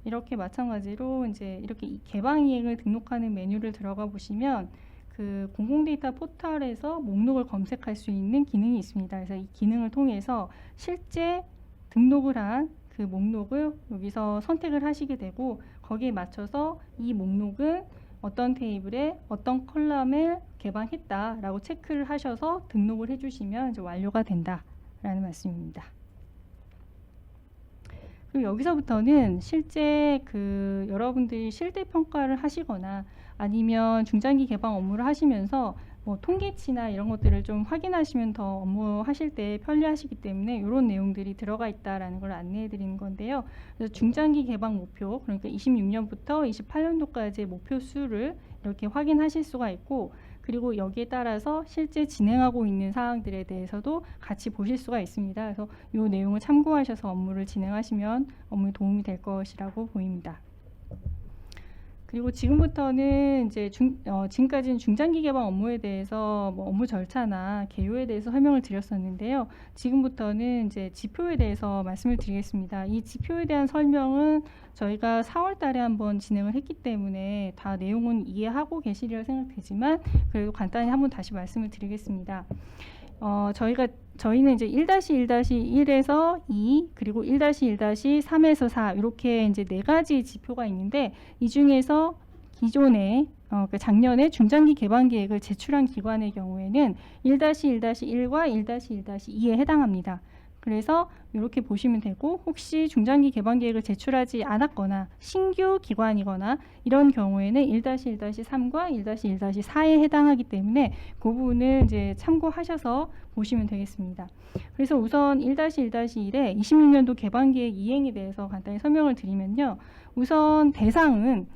이렇게 마찬가지로 이제 이렇게 개방 이행을 등록하는 메뉴를 들어가 보시면 그 공공데이터 포털에서 목록을 검색할 수 있는 기능이 있습니다. 그래서 이 기능을 통해서 실제 등록을 한 그 목록을 여기서 선택을 하시게 되고 거기에 맞춰서 이 목록은 어떤 테이블에 어떤 컬럼을 개방했다라고 체크를 하셔서 등록을 해주시면 이제 완료가 된다라는 말씀입니다. 그리고 여기서부터는 실제 그 여러분들이 실대 평가를 하시거나 아니면 중장기 개방 업무를 하시면서 뭐 통계치나 이런 것들을 좀 확인하시면 더 업무 하실 때 편리하시기 때문에 이런 내용들이 들어가 있다라는 걸 안내해 드리는 건데요. 그래서 중장기 개방 목표, 그러니까 26년부터 28년도까지의 목표 수를 이렇게 확인하실 수가 있고 그리고 여기에 따라서 실제 진행하고 있는 사항들에 대해서도 같이 보실 수가 있습니다. 그래서 이 내용을 참고하셔서 업무를 진행하시면 업무에 도움이 될 것이라고 보입니다. 그리고 지금부터는 이제 지금까지는 중장기 개방 업무에 대해서 뭐 업무 절차나 개요에 대해서 설명을 드렸었는데요. 지금부터는 이제 지표에 대해서 말씀을 드리겠습니다. 이 지표에 대한 설명은 저희가 4월 달에 한번 진행을 했기 때문에 다 내용은 이해하고 계시리라 생각되지만 그래도 간단히 한번 다시 말씀을 드리겠습니다. 저희는 이제 1-1-1에서 2 그리고 1-1-3에서 4 이렇게 이제 4가지 지표가 있는데 이 중에서 기존에 작년에 중장기 개방 계획을 제출한 기관의 경우에는 1-1-1과 1-1-2에 해당합니다. 그래서 이렇게 보시면 되고, 혹시 중장기 개방 계획을 제출하지 않았거나 신규 기관이거나 이런 경우에는 1-1-3과 1-1-4에 해당하기 때문에 그 부분을 이제 참고하셔서 보시면 되겠습니다. 그래서 우선 1-1-1의 26년도 개방 계획 이행에 대해서 간단히 설명을 드리면요. 우선 대상은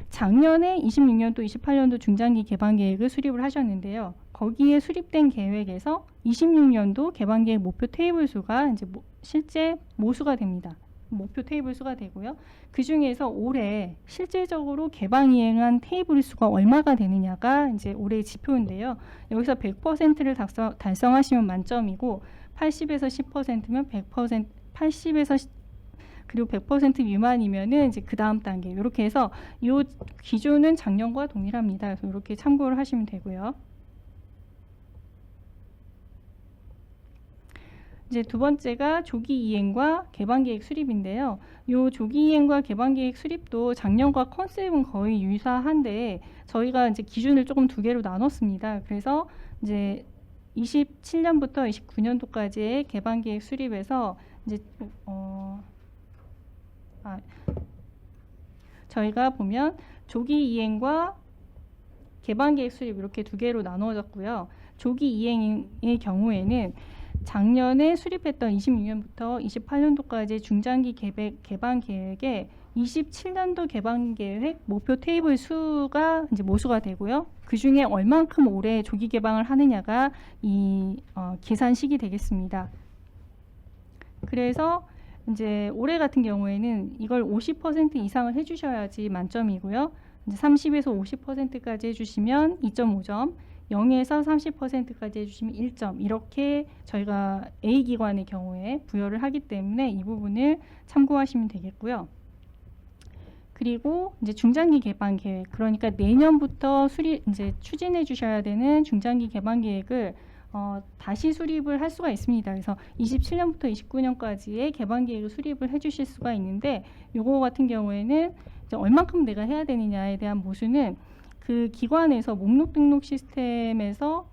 작년에 26년도, 28년도 중장기 개방 계획을 수립을 하셨는데요. 거기에 수립된 계획에서 26년도 개방 계획 목표 테이블 수가 이제 실제 모수가 됩니다. 목표 테이블 수가 되고요. 그 중에서 올해 실제적으로 개방 이행한 테이블 수가 얼마가 되느냐가 이제 올해의 지표인데요. 여기서 100%를 달성하시면 만점이고, 80에서 10%면 100%, 80에서 그리고 100% 미만이면은 이제 그 다음 단계, 이렇게 해서 이 기준은 작년과 동일합니다. 그래서 이렇게 참고를 하시면 되고요. 이제 두 번째가 조기 이행과 개방 계획 수립인데요. 이 조기 이행과 개방 계획 수립도 작년과 컨셉은 거의 유사한데, 저희가 이제 기준을 조금 두 개로 나눴습니다. 그래서 이제 27년부터 29년도까지의 개방 계획 수립에서 이제 저희가 보면 조기 이행과 개방 계획 수립 이렇게 두 개로 나누어졌고요. 조기 이행의 경우에는 작년에 수립했던 26년부터 28년도까지 중장기 개방 계획에 27년도 개방 계획 목표 테이블 수가 이제 모수가 되고요. 그 중에 얼만큼 올해 조기 개방을 하느냐가 이 계산식이 되겠습니다. 그래서 이제 올해 같은 경우에는 이걸 50% 이상을 해주셔야지 만점이고요. 이제 30에서 50%까지 해주시면 2.5점, 0에서 30%까지 해주시면 1점, 이렇게 저희가 A 기관의 경우에 부여를 하기 때문에 이 부분을 참고하시면 되겠고요. 그리고 이제 중장기 개방 계획, 그러니까 내년부터 이제 추진해 주셔야 되는 중장기 개방 계획을 다시 수립을 할 수가 있습니다. 그래서 27년부터 29년까지의 개방 계획을 수립을 해주실 수가 있는데, 요거 같은 경우에는 이제 얼만큼 내가 해야 되느냐에 대한 모수는 그 기관에서 목록 등록 시스템에서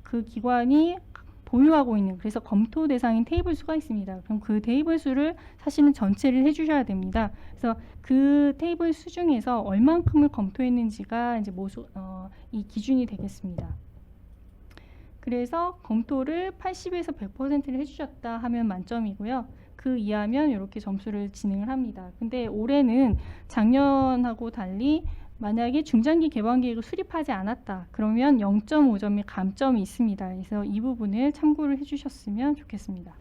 그 기관이 보유하고 있는, 그래서 검토 대상인 테이블 수가 있습니다. 그럼 그 테이블 수를 사실은 전체를 해주셔야 됩니다. 그래서 그 테이블 수 중에서 얼만큼을 검토했는지가 이제 이 기준이 되겠습니다. 그래서 검토를 80에서 100%를 해주셨다 하면 만점이고요. 그 이하면 이렇게 점수를 진행을 합니다. 근데 올해는 작년하고 달리 만약에 중장기 개방 계획을 수립하지 않았다, 그러면 0.5점의 감점이 있습니다. 그래서 이 부분을 참고를 해주셨으면 좋겠습니다.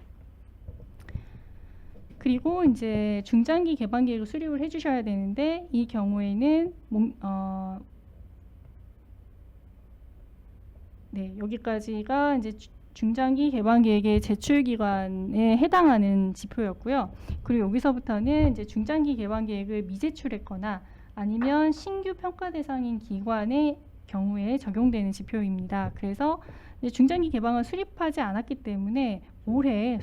그리고 이제 중장기 개방 계획을 수립을 해주셔야 되는데, 이 경우에는 여기까지가 이제 중장기 개방 계획의 제출 기간에 해당하는 지표였고요. 그리고 여기서부터는 이제 중장기 개방 계획을 미제출했거나 아니면 신규 평가 대상인 기관의 경우에 적용되는 지표입니다. 그래서 이제 중장기 개방을 수립하지 않았기 때문에 올해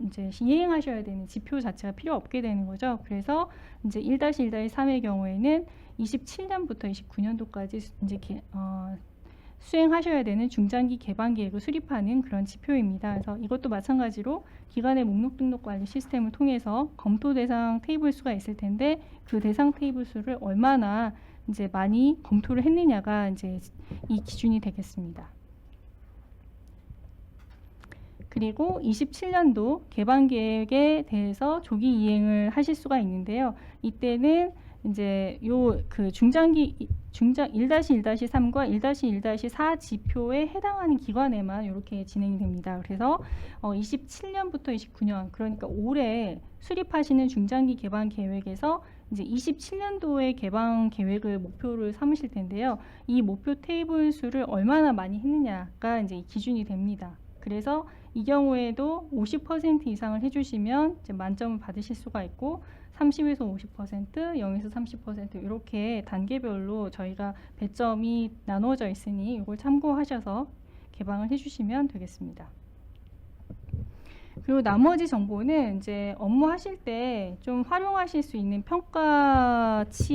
이제 이행하셔야 되는 지표 자체가 필요 없게 되는 거죠. 그래서 이제 1-1-3의 경우에는 27년부터 29년도까지 이제 수행하셔야 되는 중장기 개방 계획을 수립하는 그런 지표입니다. 그래서 이것도 마찬가지로 기관의 목록 등록 관리 시스템을 통해서 검토 대상 테이블 수가 있을 텐데, 그 대상 테이블 수를 얼마나 이제 많이 검토를 했느냐가 이제 이 기준이 되겠습니다. 그리고 27년도 개방 계획에 대해서 조기 이행을 하실 수가 있는데요. 이때는 이제 그 중장기 1-1-3과 1-1-4 지표에 해당하는 기관에만 이렇게 진행이 됩니다. 그래서 27년부터 29년, 그러니까 올해 수립하시는 중장기 개방 계획에서 이제 27년도의 개방 계획을 목표를 삼으실 텐데요. 이 목표 테이블 수를 얼마나 많이 했느냐가 이제 기준이 됩니다. 그래서 이 경우에도 50% 이상을 해주시면 이제 만점을 받으실 수가 있고, 30에서 50%, 0에서 30% 이렇게 단계별로 저희가 배점이 나누어져 있으니 이걸 참고하셔서 개방을 해주시면 되겠습니다. 그리고 나머지 정보는 이제 업무하실 때 좀 활용하실 수 있는 평가치이기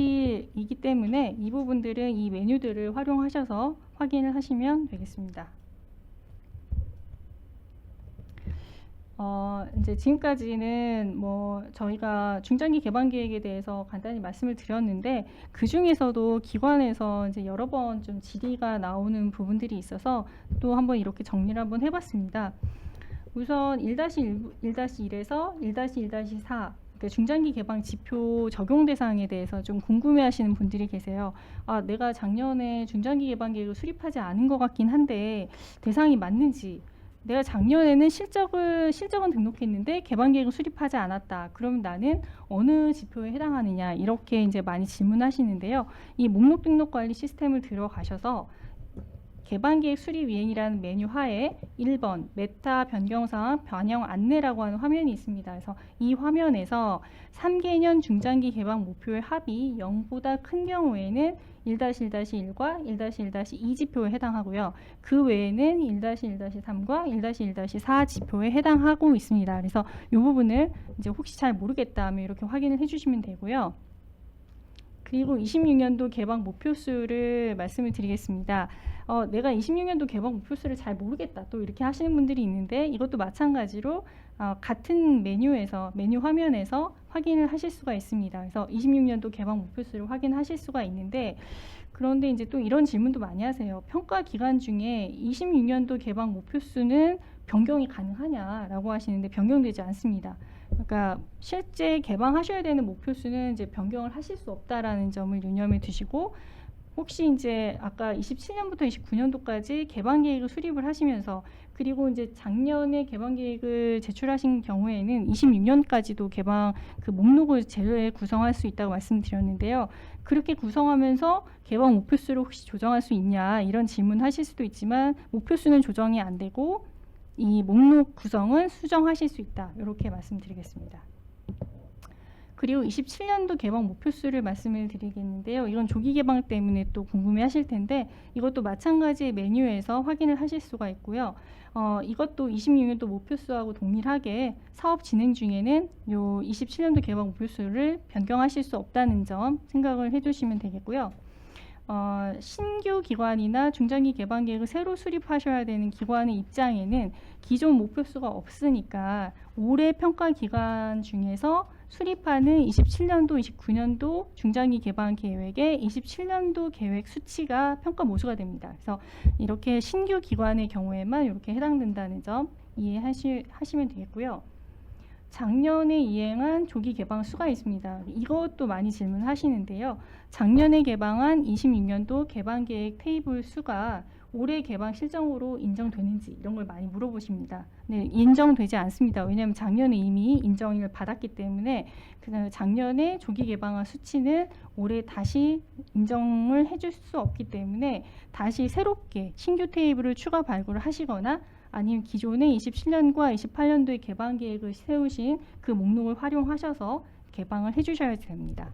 때문에 이 부분들은 이 메뉴들을 활용하셔서 확인을 하시면 되겠습니다. 이제 지금까지는 뭐 저희가 중장기 개방 계획에 대해서 간단히 말씀을 드렸는데, 그 중에서도 기관에서 이제 여러 번 좀 질의가 나오는 부분들이 있어서 또 한번 이렇게 정리를 한번 해봤습니다. 우선 1-1에서 1-1-4 그러니까 중장기 개방 지표 적용 대상에 대해서 좀 궁금해하시는 분들이 계세요. 내가 작년에 중장기 개방 계획을 수립하지 않은 것 같긴 한데 대상이 맞는지, 내가 작년에는 실적은 등록했는데 개방 계획을 수립하지 않았다. 그럼 나는 어느 지표에 해당하느냐, 이렇게 이제 많이 질문하시는데요. 이 목록 등록 관리 시스템을 들어가셔서 개방계획 수립 이행이라는 메뉴 하에 1번 메타 변경사항 변형 안내라고 하는 화면이 있습니다. 그래서 이 화면에서 3개년 중장기 개방 목표의 합이 0보다 큰 경우에는 1-1-1과 1-1-2 지표에 해당하고요. 그 외에는 1-1-3과 1-1-4 지표에 해당하고 있습니다. 그래서 이 부분을 이제 혹시 잘 모르겠다 하면 이렇게 확인을 해주시면 되고요. 그리고 26년도 개방 목표수를 말씀을 드리겠습니다. 내가 26년도 개방 목표수를 잘 모르겠다, 또 이렇게 하시는 분들이 있는데, 이것도 마찬가지로 같은 메뉴 화면에서 확인을 하실 수가 있습니다. 그래서 26년도 개방 목표수를 확인하실 수가 있는데, 그런데 이제 또 이런 질문도 많이 하세요. 평가 기간 중에 26년도 개방 목표수는 변경이 가능하냐라고 하시는데, 변경되지 않습니다. 그러니까 실제 개방하셔야 되는 목표수는 이제 변경을 하실 수 없다라는 점을 유념해 두시고, 혹시 이제 아까 27년부터 29년도까지 개방 계획을 수립을 하시면서, 그리고 이제 작년에 개방 계획을 제출하신 경우에는 26년까지도 개방 그 목록을 재구성할 수 있다고 말씀드렸는데요. 그렇게 구성하면서 개방 목표수를 혹시 조정할 수 있냐, 이런 질문 하실 수도 있지만, 목표수는 조정이 안 되고 이 목록 구성은 수정하실 수 있다, 이렇게 말씀드리겠습니다. 그리고 27년도 개방 목표수를 말씀을 드리겠는데요. 이건 조기 개방 때문에 또 궁금해 하실 텐데, 이것도 마찬가지의 메뉴에서 확인을 하실 수가 있고요. 이것도 26년도 목표수하고 동일하게 사업 진행 중에는 요 27년도 개방 목표수를 변경하실 수 없다는 점 생각을 해두시면 되겠고요. 신규 기관이나 중장기 개방 계획을 새로 수립하셔야 되는 기관의 입장에는 기존 목표수가 없으니까 올해 평가 기간 중에서 수립하는 27년도, 29년도 중장기 개방 계획의 27년도 계획 수치가 평가 모수가 됩니다. 그래서 이렇게 신규 기관의 경우에만 이렇게 해당된다는 점 이해하시면 되겠고요. 작년에 이행한 조기 개방 수가 있습니다. 이것도 많이 질문하시는데요. 작년에 개방한 26년도 개방 계획 테이블 수가 올해 개방 실정으로 인정되는지, 이런 걸 많이 물어보십니다. 네, 인정되지 않습니다. 왜냐하면 작년에 이미 인정을 받았기 때문에 작년에 조기 개방한 수치는 올해 다시 인정을 해줄 수 없기 때문에 다시 새롭게 신규 테이블을 추가 발굴을 하시거나, 아니면 기존의 27년과 28년도의 개방 계획을 세우신 그 목록을 활용하셔서 개방을 해주셔야 됩니다.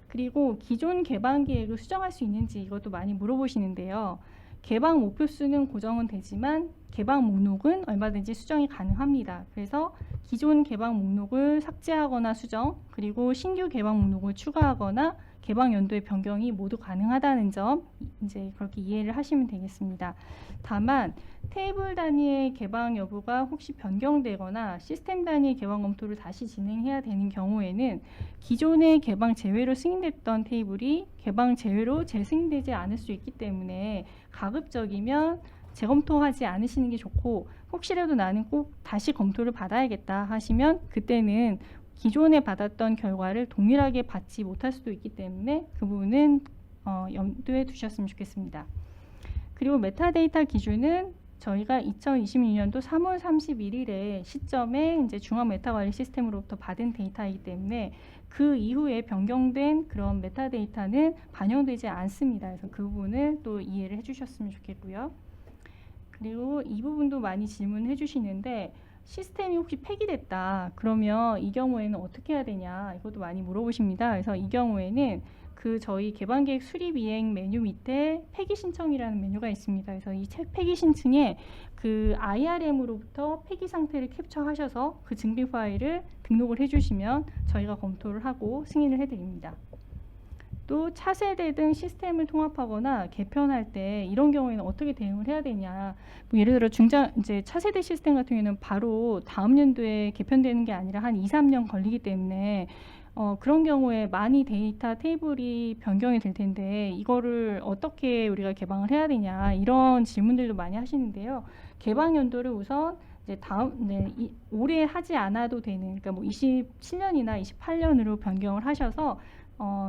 그리고 기존 개방 계획을 수정할 수 있는지, 이것도 많이 물어보시는데요. 개방 목표수는 고정은 되지만 개방 목록은 얼마든지 수정이 가능합니다. 그래서 기존 개방 목록을 삭제하거나 수정, 그리고 신규 개방 목록을 추가하거나 개방 연도의 변경이 모두 가능하다는 점 이제 그렇게 이해를 하시면 되겠습니다. 다만 테이블 단위의 개방 여부가 혹시 변경되거나 시스템 단위의 개방 검토를 다시 진행해야 되는 경우에는 기존의 개방 제외로 승인됐던 테이블이 개방 제외로 재승인되지 않을 수 있기 때문에 가급적이면 재검토하지 않으시는 게 좋고, 혹시라도 나는 꼭 다시 검토를 받아야겠다 하시면 그때는 기존에 받았던 결과를 동일하게 받지 못할 수도 있기 때문에 그 부분은 염두에 두셨으면 좋겠습니다. 그리고 메타데이터 기준은 저희가 2026년도 3월 31일에 시점에 이제 중앙 메타 관리 시스템으로부터 받은 데이터이기 때문에 그 이후에 변경된 그런 메타데이터는 반영되지 않습니다. 그래서 그 부분을 또 이해를 해주셨으면 좋겠고요. 그리고 이 부분도 많이 질문해 주시는데, 시스템이 혹시 폐기됐다 그러면 이 경우에는 어떻게 해야 되냐, 이것도 많이 물어보십니다. 그래서 이 경우에는 그 저희 개방계획 수립 이행 메뉴 밑에 폐기 신청이라는 메뉴가 있습니다. 그래서 이 폐기 신청에 그 IRM으로부터 폐기 상태를 캡처하셔서 그 증빙 파일을 등록을 해주시면 저희가 검토를 하고 승인을 해드립니다. 또 차세대 등 시스템을 통합하거나 개편할 때 이런 경우에는 어떻게 대응을 해야 되냐. 뭐 예를 들어 이제 차세대 시스템 같은 경우에는 바로 다음 연도에 개편되는 게 아니라 한 2, 3년 걸리기 때문에 그런 경우에 많이 데이터 테이블이 변경이 될 텐데 이거를 어떻게 우리가 개방을 해야 되냐 이런 질문들도 많이 하시는데요. 개방 연도를 우선 이제 올해 하지 않아도 되는, 그러니까 뭐 27년이나 28년으로 변경을 하셔서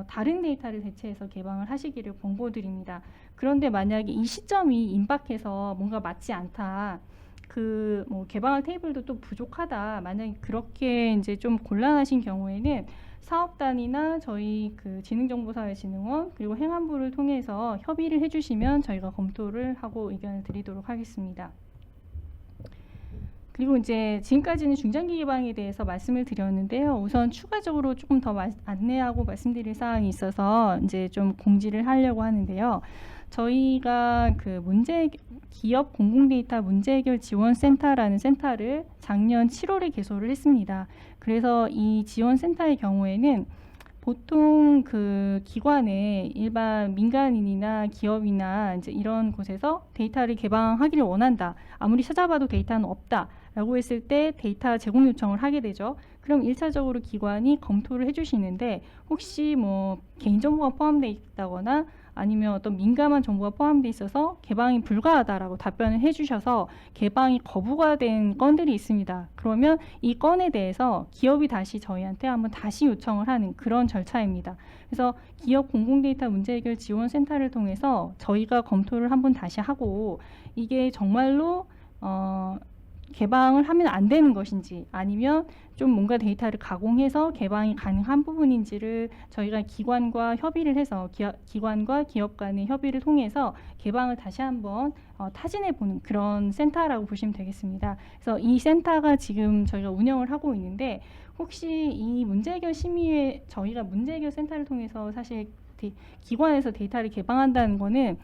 다른 데이터를 대체해서 개방을 하시기를 권고드립니다. 그런데 만약에 이 시점이 임박해서 뭔가 맞지 않다. 뭐 개방할 테이블도 또 부족하다. 만약에 그렇게 이제 좀 곤란하신 경우에는 사업단이나 저희 그 지능정보사회진흥원 그리고 행안부를 통해서 협의를 해주시면 저희가 검토를 하고 의견을 드리도록 하겠습니다. 그리고 이제 지금까지는 중장기 개방에 대해서 말씀을 드렸는데요. 우선 추가적으로 조금 더 안내하고 말씀드릴 사항이 있어서 이제 좀 공지를 하려고 하는데요. 저희가 그 기업 공공데이터 문제해결 지원센터라는 센터를 작년 7월에 개소를 했습니다. 그래서 이 지원센터의 경우에는 보통 그 기관에 일반 민간인이나 기업이나 이제 이런 곳에서 데이터를 개방하기를 원한다. 아무리 찾아봐도 데이터는 없다. 라고 했을 때 데이터 제공 요청을 하게 되죠. 그럼 1차적으로 기관이 검토를 해주시는데 혹시 뭐 개인정보가 포함되어 있다거나 아니면 어떤 민감한 정보가 포함되어 있어서 개방이 불가하다라고 답변을 해주셔서 개방이 거부가 된 건들이 있습니다. 그러면 이 건에 대해서 기업이 다시 저희한테 한번 다시 요청을 하는 그런 절차입니다. 그래서 기업 공공데이터 문제해결 지원센터를 통해서 저희가 검토를 한번 다시 하고 이게 정말로 개방을 하면 안 되는 것인지 아니면 좀 뭔가 데이터를 가공해서 개방이 가능한 부분인지를 저희가 기관과 협의를 해서 기관과 기업 간의 협의를 통해서 개방을 다시 한번 타진해 보는 그런 센터라고 보시면 되겠습니다. 그래서 이 센터가 지금 저희가 운영을 하고 있는데 혹시 이 문제해결 심의회 저희가 문제해결 센터를 통해서 사실 기관에서 데이터를 개방한다는 거는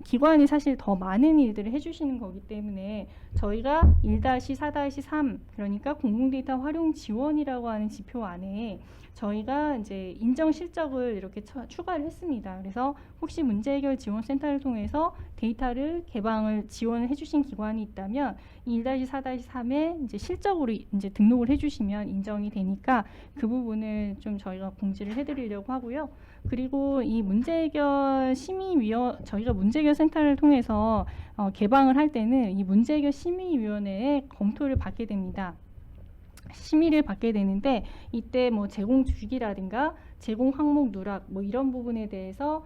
기관이 사실 더 많은 일들을 해주시는 거기 때문에 저희가 1-4-3 그러니까 공공데이터 활용 지원이라고 하는 지표 안에 저희가 이제 인정 실적을 이렇게 추가를 했습니다. 그래서 혹시 문제해결 지원센터를 통해서 데이터를 개방을 지원을 해주신 기관이 있다면 1-4-3에 이제 실적으로 이제 등록을 해주시면 인정이 되니까 그 부분을 좀 저희가 공지를 해드리려고 하고요. 그리고 이 문제해결 저희가 문제해결 센터를 통해서 개방을 할 때는 이 문제해결 심의위원회의 검토를 받게 됩니다. 심의를 받게 되는데 이때 뭐 제공 주기라든가 제공 항목 누락 뭐 이런 부분에 대해서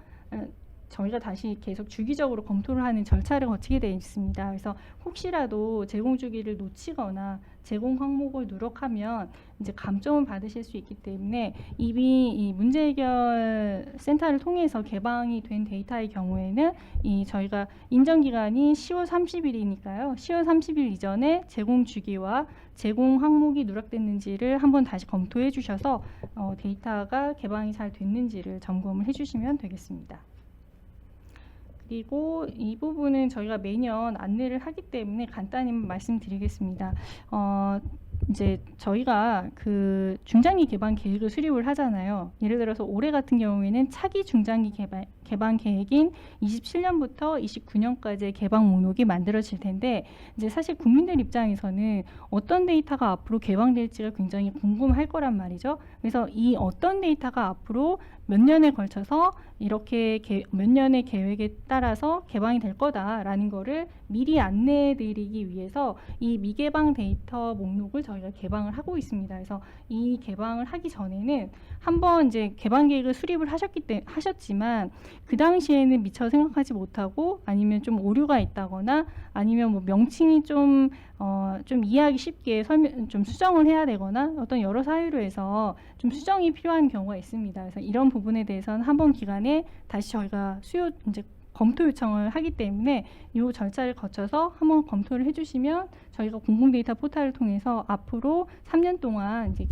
저희가 다시 계속 주기적으로 검토를 하는 절차를 거치게 되어 있습니다. 그래서 혹시라도 제공 주기를 놓치거나 제공 항목을 누락하면 이제 감점을 받으실 수 있기 때문에 이미 이 문제해결 센터를 통해서 개방이 된 데이터의 경우에는 저희가 인정 기간이 10월 30일이니까요. 10월 30일 이전에 제공 주기와 제공 항목이 누락됐는지를 한번 다시 검토해 주셔서 데이터가 개방이 잘 됐는지를 점검을 해 주시면 되겠습니다. 그리고 이 부분은 저희가 매년 안내를 하기 때문에 간단히 말씀드리겠습니다. 이제 저희가 그 중장기 개방 계획을 수립을 하잖아요. 예를 들어서 올해 같은 경우에는 차기 중장기 개방 계획인 27년부터 29년까지의 개방 목록이 만들어질 텐데 이제 사실 국민들 입장에서는 어떤 데이터가 앞으로 개방될지가 굉장히 궁금할 거란 말이죠. 그래서 이 어떤 데이터가 앞으로 몇 년에 걸쳐서 이렇게 몇 년의 계획에 따라서 개방이 될 거다라는 거를 미리 안내해 드리기 위해서 이 미개방 데이터 목록을 저희가 개방을 하고 있습니다. 그래서 이 개방을 하기 전에는 한번 이제 개방 계획을 수립을 하셨지만 그 당시에는 미처 생각하지 못하고 아니면 좀 오류가 있다거나 아니면 뭐 명칭이 좀 이해하기 쉽게 좀 수정을 해야 되거나 어떤 여러 사유로 해서 좀 수정이 필요한 경우가 있습니다. 그래서 이런 부분에 대해서는 한번 기간에 다시 저희가 이제 검토 요청을 하기 때문에 이 절차를 거쳐서 한번 검토를 해주시면 저희가 공공데이터 포털을 통해서 앞으로 3년 동안 이제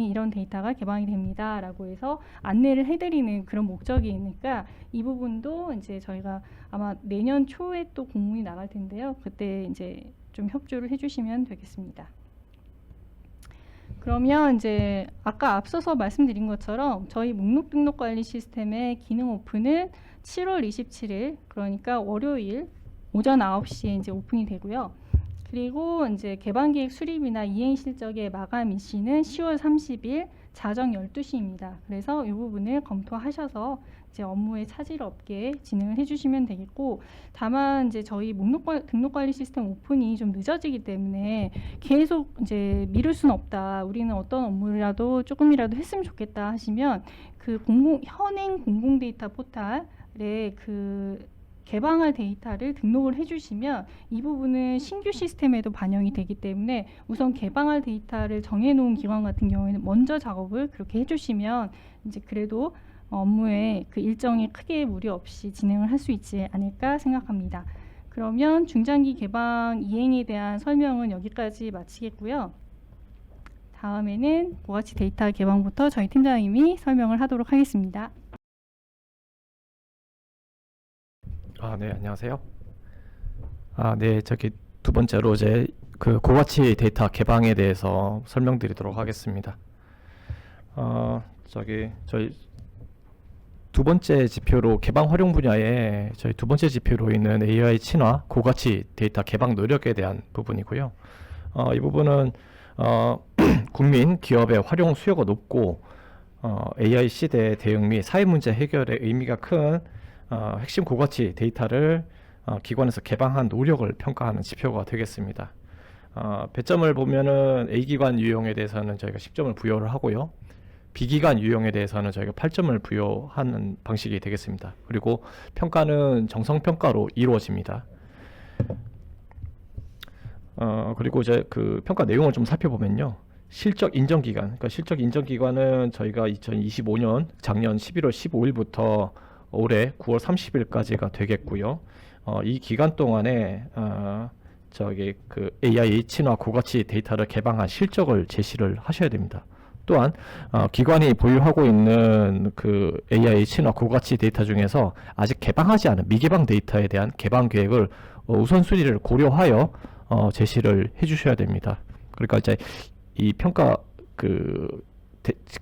이런 데이터가 개방이 됩니다라고 해서 안내를 해드리는 그런 목적이니까 이 부분도 이제 저희가 아마 내년 초에 또 공문이 나갈 텐데요. 그때 이제 좀 협조를 해주시면 되겠습니다. 그러면 이제 아까 앞서서 말씀드린 것처럼 저희 목록 등록 관리 시스템의 기능 오픈은 7월 27일, 그러니까 월요일 오전 9시에 이제 오픈이 되고요. 그리고 이제 개방 계획 수립이나 이행 실적의 마감 일시는 10월 30일 자정 12시입니다. 그래서 이 부분을 검토하셔서 이제 업무에 차질 없게 진행을 해주시면 되겠고, 다만 이제 저희 등록 관리 시스템 오픈이 좀 늦어지기 때문에 계속 이제 미룰 수는 없다. 우리는 어떤 업무라도 조금이라도 했으면 좋겠다 하시면 그 현행 공공 데이터 포탈에 그 개방할 데이터를 등록을 해주시면 이 부분은 신규 시스템에도 반영이 되기 때문에 우선 개방할 데이터를 정해놓은 기관 같은 경우에는 먼저 작업을 그렇게 해주시면 이제 그래도 업무에 그 일정이 크게 무리 없이 진행을 할 수 있지 않을까 생각합니다. 그러면 중장기 개방 이행에 대한 설명은 여기까지 마치겠고요. 다음에는 고가치 데이터 개방부터 저희 팀장님이 설명을 하도록 하겠습니다. 네, 안녕하세요. 네, 저기 두 번째로 이제 그 고가치 데이터 개방에 대해서 설명드리도록 하겠습니다. 저희 두 번째 지표로 개방 활용 분야에 저희 두 번째 지표로 있는 AI 친화 고가치 데이터 개방 노력에 대한 부분이고요. 이 부분은 국민 기업의 활용 수요가 높고 AI 시대 대응 및 사회 문제 해결에 의미가 큰 핵심 고가치 데이터를 기관에서 개방한 노력을 평가하는 지표가 되겠습니다. 배점을 보면은 A기관 유형에 대해서는 저희가 10점을 부여를 하고요. B기관 유형에 대해서는 저희가 8점을 부여하는 방식이 되겠습니다. 그리고 평가는 정성평가로 이루어집니다. 그리고 이제 그 평가 내용을 좀 살펴보면요. 실적 인정 기간, 그러니까 실적 인정 기간은 저희가 2025년 작년 11월 15일부터 올해 9월 30일까지가 되겠고요. 이 기간 동안에 그 AI 친화 고가치 데이터를 개방한 실적을 제시를 하셔야 됩니다. 또한 기관이 보유하고 있는 그 AI 친화 고가치 데이터 중에서 아직 개방하지 않은 미개방 데이터에 대한 개방 계획을 우선순위를 고려하여 제시를 해주셔야 됩니다. 그러니까 이제 이 평가 그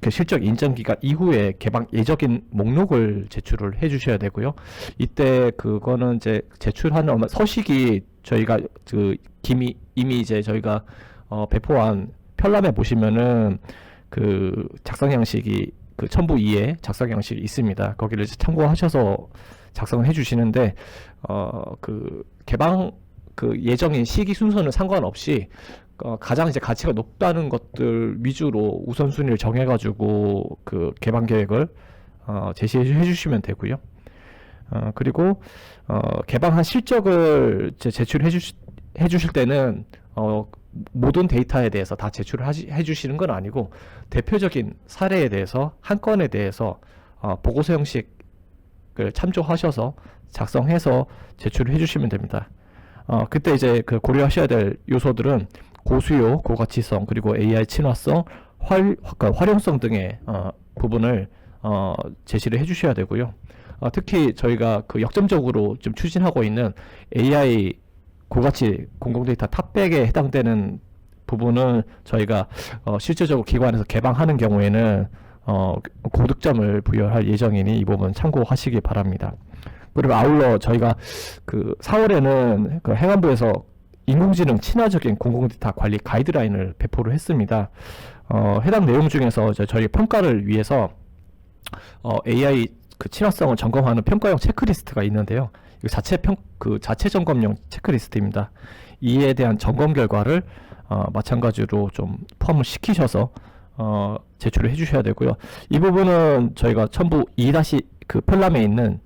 실적 인정 기간 이후에 개방 예정인 목록을 제출을 해주셔야 되고요. 이때 그거는 이제 제출하는 서식이 저희가 이미 이제 저희가 배포한 편람에 보시면은 그 작성 양식이 그 첨부 2에 작성 양식이 있습니다. 거기를 참고하셔서 작성을 해주시는데 그 개방 그 예정인 시기 순서는 상관없이 가장 이제 가치가 높다는 것들 위주로 우선순위를 정해가지고 그 개방 계획을 제시해 주시면 되고요. 그리고 개방한 실적을 제출해 주실 때는 모든 데이터에 대해서 다 제출을 해 주시는 건 아니고 대표적인 사례에 대해서 한 건에 대해서 보고서 형식을 참조하셔서 작성해서 제출을 해 주시면 됩니다. 그때 이제 그 고려하셔야 될 요소들은 고수요, 고가치성, 그리고 AI 친화성, 활용성 등의 부분을 제시를 해주셔야 되고요. 특히 저희가 그 역점적으로 좀 추진하고 있는 AI 고가치 공공데이터 탑백에 해당되는 부분은 저희가 실질적으로 기관에서 개방하는 경우에는 고득점을 부여할 예정이니 이 부분 참고하시기 바랍니다. 그리고 아울러 저희가 그 4월에는 그 행안부에서 인공지능 친화적인 공공데이터 관리 가이드라인을 배포를 했습니다. 해당 내용 중에서 저희 평가를 위해서 AI 그 친화성을 점검하는 평가형 체크리스트가 있는데요. 이거 자체 점검용 체크리스트입니다. 이에 대한 점검 결과를 마찬가지로 좀 포함을 시키셔서 제출을 해주셔야 되고요. 이 부분은 저희가 첨부 2- 그 편람에 있는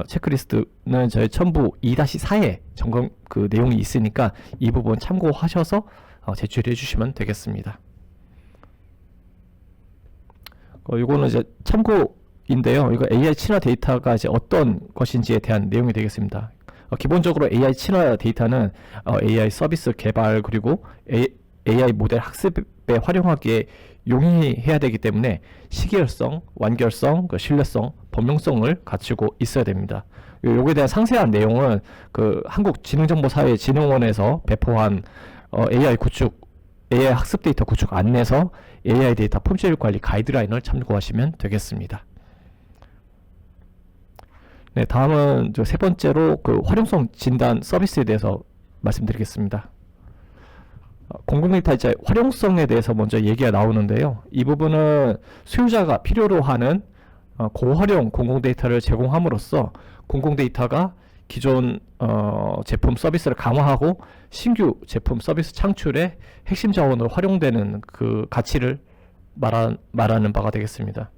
체크리스트는 저희 첨부 2-4에 점검 그 내용이 있으니까 이 부분 참고하셔서 제출해 주시면 되겠습니다. 이거는 이제 참고인데요. 이거 AI 친화 데이터가 이제 어떤 것인지에 대한 내용이 되겠습니다. 기본적으로 AI 친화 데이터는 AI 서비스 개발 그리고 AI 모델 학습에 활용하기에 용이해야 되기 때문에 시계열성, 완결성, 신뢰성, 범용성을 갖추고 있어야 됩니다. 요거에 대한 상세한 내용은 그 한국지능정보사회진흥원에서 배포한 AI 구축 AI 학습 데이터 구축 안내서, AI 데이터 품질 관리 가이드라인을 참고하시면 되겠습니다. 네, 다음은 세 번째로 그 활용성 진단 서비스에 대해서 말씀드리겠습니다. 공공데이터 이제 활용성에 대해서 먼저 얘기가 나오는데요. 이 부분은 수요자가 필요로 하는 고활용 공공데이터를 제공함으로써 공공데이터가 기존 제품 서비스를 강화하고 신규 제품 서비스 창출의 핵심 자원으로 활용되는 그 가치를 말하는 바가 되겠습니다.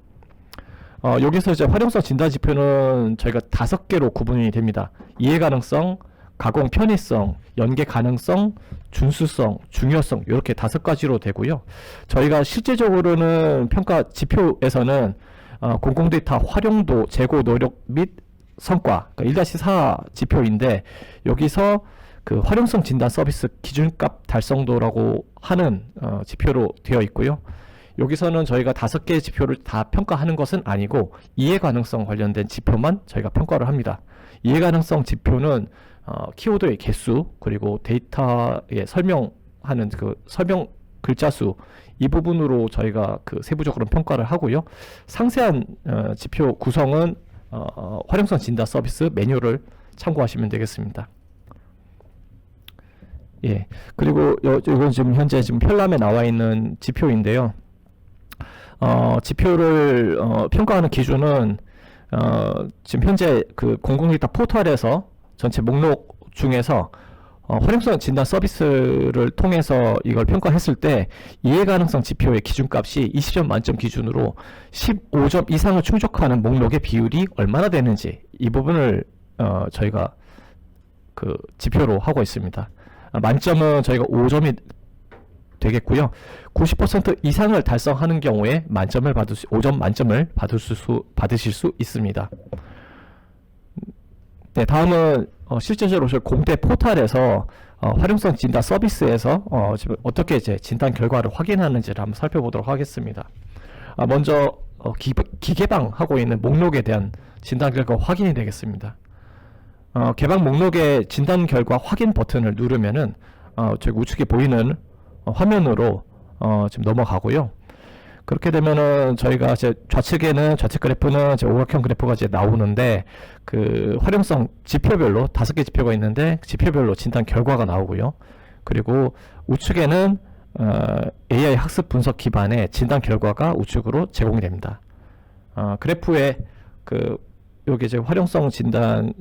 여기서 이제 활용성 진단 지표는 저희가 5개로 구분이 됩니다. 이해 가능성, 가공 편의성, 연계 가능성, 준수성, 중요성 이렇게 5가지로 되고요. 저희가 실제적으로는 평가 지표에서는 공공데이터 활용도, 재고 노력 및 성과, 그러니까 1-4 지표인데 여기서 그 활용성 진단 서비스 기준값 달성도라고 하는 지표로 되어 있고요. 여기서는 저희가 5개의 지표를 다 평가하는 것은 아니고 이해 가능성 관련된 지표만 저희가 평가를 합니다. 이해 가능성 지표는 키워드의 개수, 그리고 데이터에 설명하는 그 설명 글자 수, 이 부분으로 저희가 그 세부적으로 평가를 하고요. 상세한 지표 구성은 활용성 진단 서비스 매뉴얼을 참고하시면 되겠습니다. 예, 그리고 이건 지금 현재 편람에 나와 있는 지표인데요. 지표를 평가하는 기준은 지금 현재 그 공공데이터 포털에서 전체 목록 중에서 활용성 진단 서비스를 통해서 이걸 평가했을 때 이해 가능성 지표의 기준값이 20점 만점 기준으로 15점 이상을 충족하는 목록의 비율이 얼마나 되는지, 이 부분을 저희가 그 지표로 하고 있습니다. 만점은 저희가 5점이 되겠고요. 90% 이상을 달성하는 경우에 5점 만점을 받으실 수 있습니다. 네, 다음은 실제적으로 공대 포털에서 활용성 진단 서비스에서 지금 어떻게 이제 진단 결과를 확인하는지를 한번 살펴보도록 하겠습니다. 먼저 기개방하고 있는 목록에 대한 진단 결과 확인이 되겠습니다. 개방 목록의 진단 결과 확인 버튼을 누르면은 저기 우측에 보이는 화면으로 지금 넘어가고요. 그렇게 되면은 저희가 이제 좌측에는 좌측 그래프는 이제 오각형 그래프가 이제 나오는데 그 활용성 지표별로 5개 지표가 있는데 지표별로 진단 결과가 나오고요. 그리고 우측에는 AI 학습 분석 기반의 진단 결과가 우측으로 제공이 됩니다. 그래프에 여기 이제 활용성 진단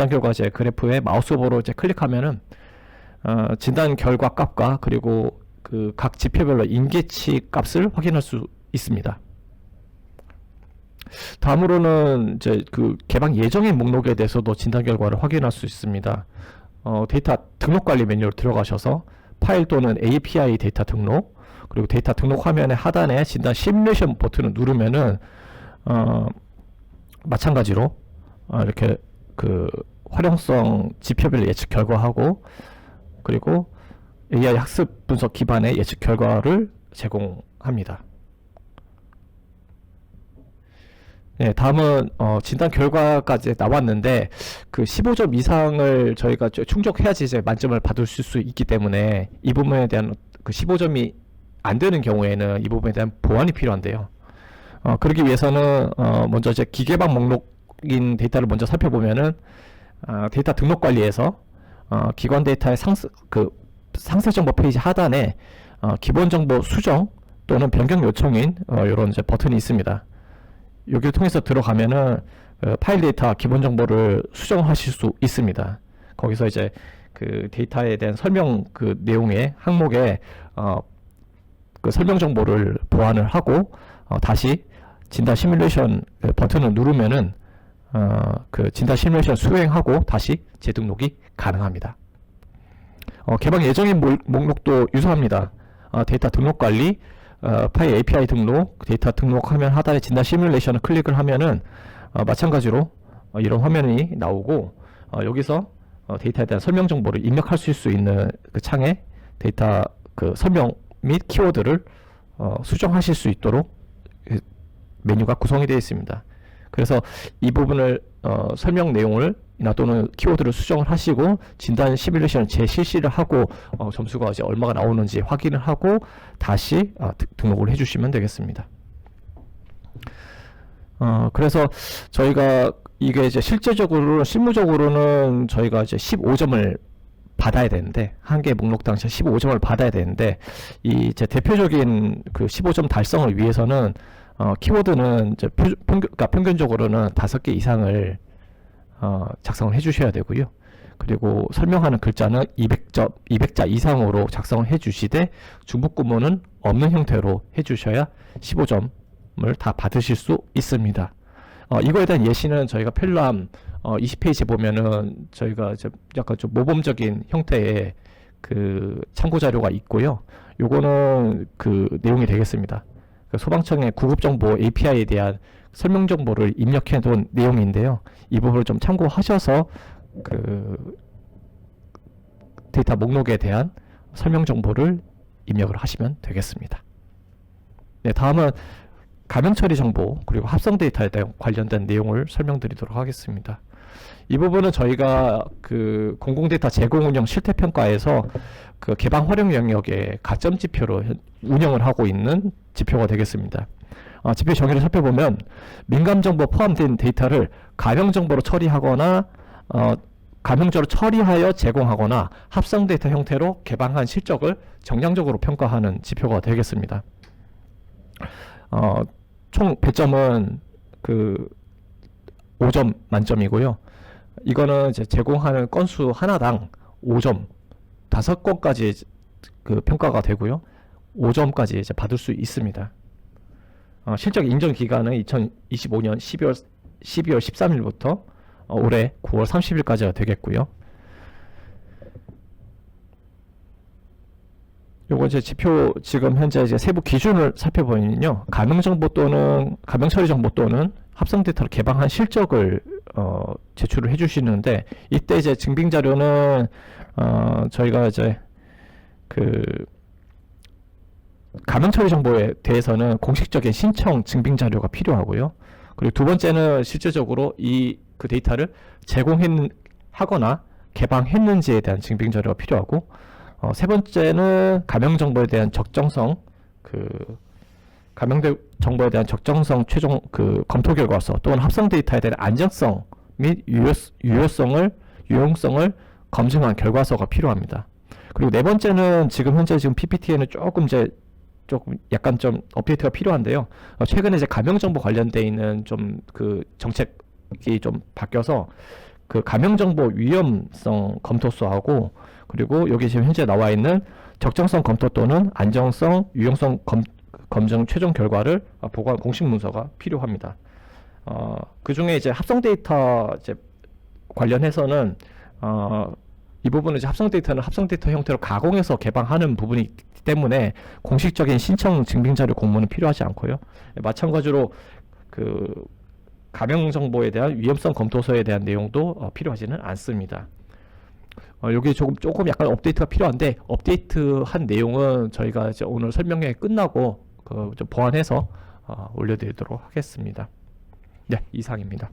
결과 제 그래프에 마우스 오버로 이제 클릭하면은 진단 결과 값과 그리고 그 각 지표별로 임계치 값을 확인할 수 있습니다. 다음으로는 이제 그 개방 예정인 목록에 대해서도 진단 결과를 확인할 수 있습니다. 데이터 등록 관리 메뉴로 들어가셔서 파일 또는 API 데이터 등록, 그리고 데이터 등록 화면의 하단에 진단 시뮬레이션 버튼을 누르면은 마찬가지로 이렇게 그 활용성 지표별 예측 결과하고 그리고 AI 학습 분석 기반의 예측 결과를 제공합니다. 네, 다음은 진단 결과까지 나왔는데 그 15점 이상을 저희가 충족해야지 이제 만점을 받을 수 있기 때문에 이 부분에 대한 그 15점이 안 되는 경우에는 이 부분에 대한 보완이 필요한데요. 그러기 위해서는 먼저 이제 기개방 목록인 데이터를 먼저 살펴보면은 데이터 등록 관리에서 기관 데이터의 상세 정보 페이지 하단에 기본 정보 수정 또는 변경 요청인 이런 이제 버튼이 있습니다. 여기를 통해서 들어가면은 파일 데이터 기본 정보를 수정하실 수 있습니다. 거기서 이제 그 데이터에 대한 설명 그 내용의 항목에 그 설명 정보를 보완을 하고 다시 진단 시뮬레이션 버튼을 누르면은 그 진단 시뮬레이션 수행하고 다시 재등록이 가능합니다. 개방 예정인 목록도 유사합니다. 데이터 등록 관리, 파일 API 등록, 데이터 등록하면 하단에 진단 시뮬레이션을 클릭을 하면은 마찬가지로 이런 화면이 나오고 여기서 데이터에 대한 설명 정보를 입력할 수 있는 그 창에 데이터 그 설명 및 키워드를 수정하실 수 있도록 메뉴가 구성이 되어 있습니다. 그래서 이 부분을 설명 내용을 이나 또는 키워드를 수정을 하시고 진단 시뮬레이션을 재실시를 하고 점수가 이제 얼마가 나오는지 확인을 하고 다시 등록을 해주시면 되겠습니다. 그래서 저희가 이게 이제 실무적으로는 저희가 이제 15점을 받아야 되는데, 한 개 목록당 15점을 받아야 되는데, 이 이제 대표적인 그 15점 달성을 위해서는 키워드는 이제 그러니까 평균적으로는 5개 이상을 작성을 해주셔야 되고요. 그리고 설명하는 글자는 200자 이상으로 작성을 해주시되 중복 구문은 없는 형태로 해주셔야 15점을 다 받으실 수 있습니다. 이거에 대한 예시는 저희가 펠람 20페이지에 보면은 저희가 이제 약간 좀 모범적인 형태의 그 참고 자료가 있고요. 요거는 그 내용이 되겠습니다. 소방청의 구급정보 API에 대한 설명 정보를 입력해 놓은 내용인데요. 이 부분을 좀 참고하셔서 그 데이터 목록에 대한 설명 정보를 입력을 하시면 되겠습니다. 네, 다음은 가명 처리 정보 그리고 합성 데이터에 대한 관련된 내용을 설명드리도록 하겠습니다. 이 부분은 저희가 그 공공 데이터 제공 운영 실태 평가에서 그 개방 활용 영역의 가점 지표로 운영을 하고 있는 지표가 되겠습니다. 지표 정의를 살펴보면 민감 정보 포함된 데이터를 가명 정보로 처리하거나 가명적으로 처리하여 제공하거나 합성 데이터 형태로 개방한 실적을 정량적으로 평가하는 지표가 되겠습니다. 총 배점은 그 5점 만점이고요. 이거는 이제 제공하는 건수 하나당 5점, 5건까지 그 평가가 되고요. 5점까지 이제 받을 수 있습니다. 실적 인정 기간은 2025년 12월 13일부터 올해 9월 30일까지가 되겠고요. 요거 이제 지표 지금 현재 이제 세부 기준을 살펴보면요. 가명 정보 또는 가명 처리 정보 또는 합성 데이터를 개방한 실적을 제출을 해주시는데, 이때 이제 증빙 자료는 저희가 이제 그 가명 처리 정보에 대해서는 공식적인 신청 증빙 자료가 필요하고요. 그리고 두 번째는 실질적으로 그 데이터를 제공하거나 개방했는지에 대한 증빙 자료가 필요하고, 세 번째는 가명 정보에 대한 적정성, 가명 정보에 대한 적정성 최종 검토 결과서 또는 합성 데이터에 대한 안정성 및 유용성을 검증한 결과서가 필요합니다. 그리고 네 번째는 지금 현재 PPT에는 조금 약간 좀 업데이트가 필요한데요. 최근에 이제 가명 정보 관련돼 있는 좀 그 정책이 좀 바뀌어서 그 가명 정보 위험성 검토서하고, 그리고 여기 지금 현재 나와 있는 적정성 검토 또는 안정성, 유용성 검증 최종 결과를 보고한 공식 문서가 필요합니다. 그 중에 이제 합성 데이터 이제 관련해서는 이 부분은 이제 합성 데이터는 합성 데이터 형태로 가공해서 개방하는 부분이기 때문에 공식적인 신청 증빙 자료 공문은 필요하지 않고요. 마찬가지로 그 가명 정보에 대한 위험성 검토서에 대한 내용도 필요하지는 않습니다. 여기 조금 약간 업데이트가 필요한데, 업데이트한 내용은 저희가 이제 오늘 설명회 끝나고 좀 보완해서 올려드리도록 하겠습니다. 네, 이상입니다.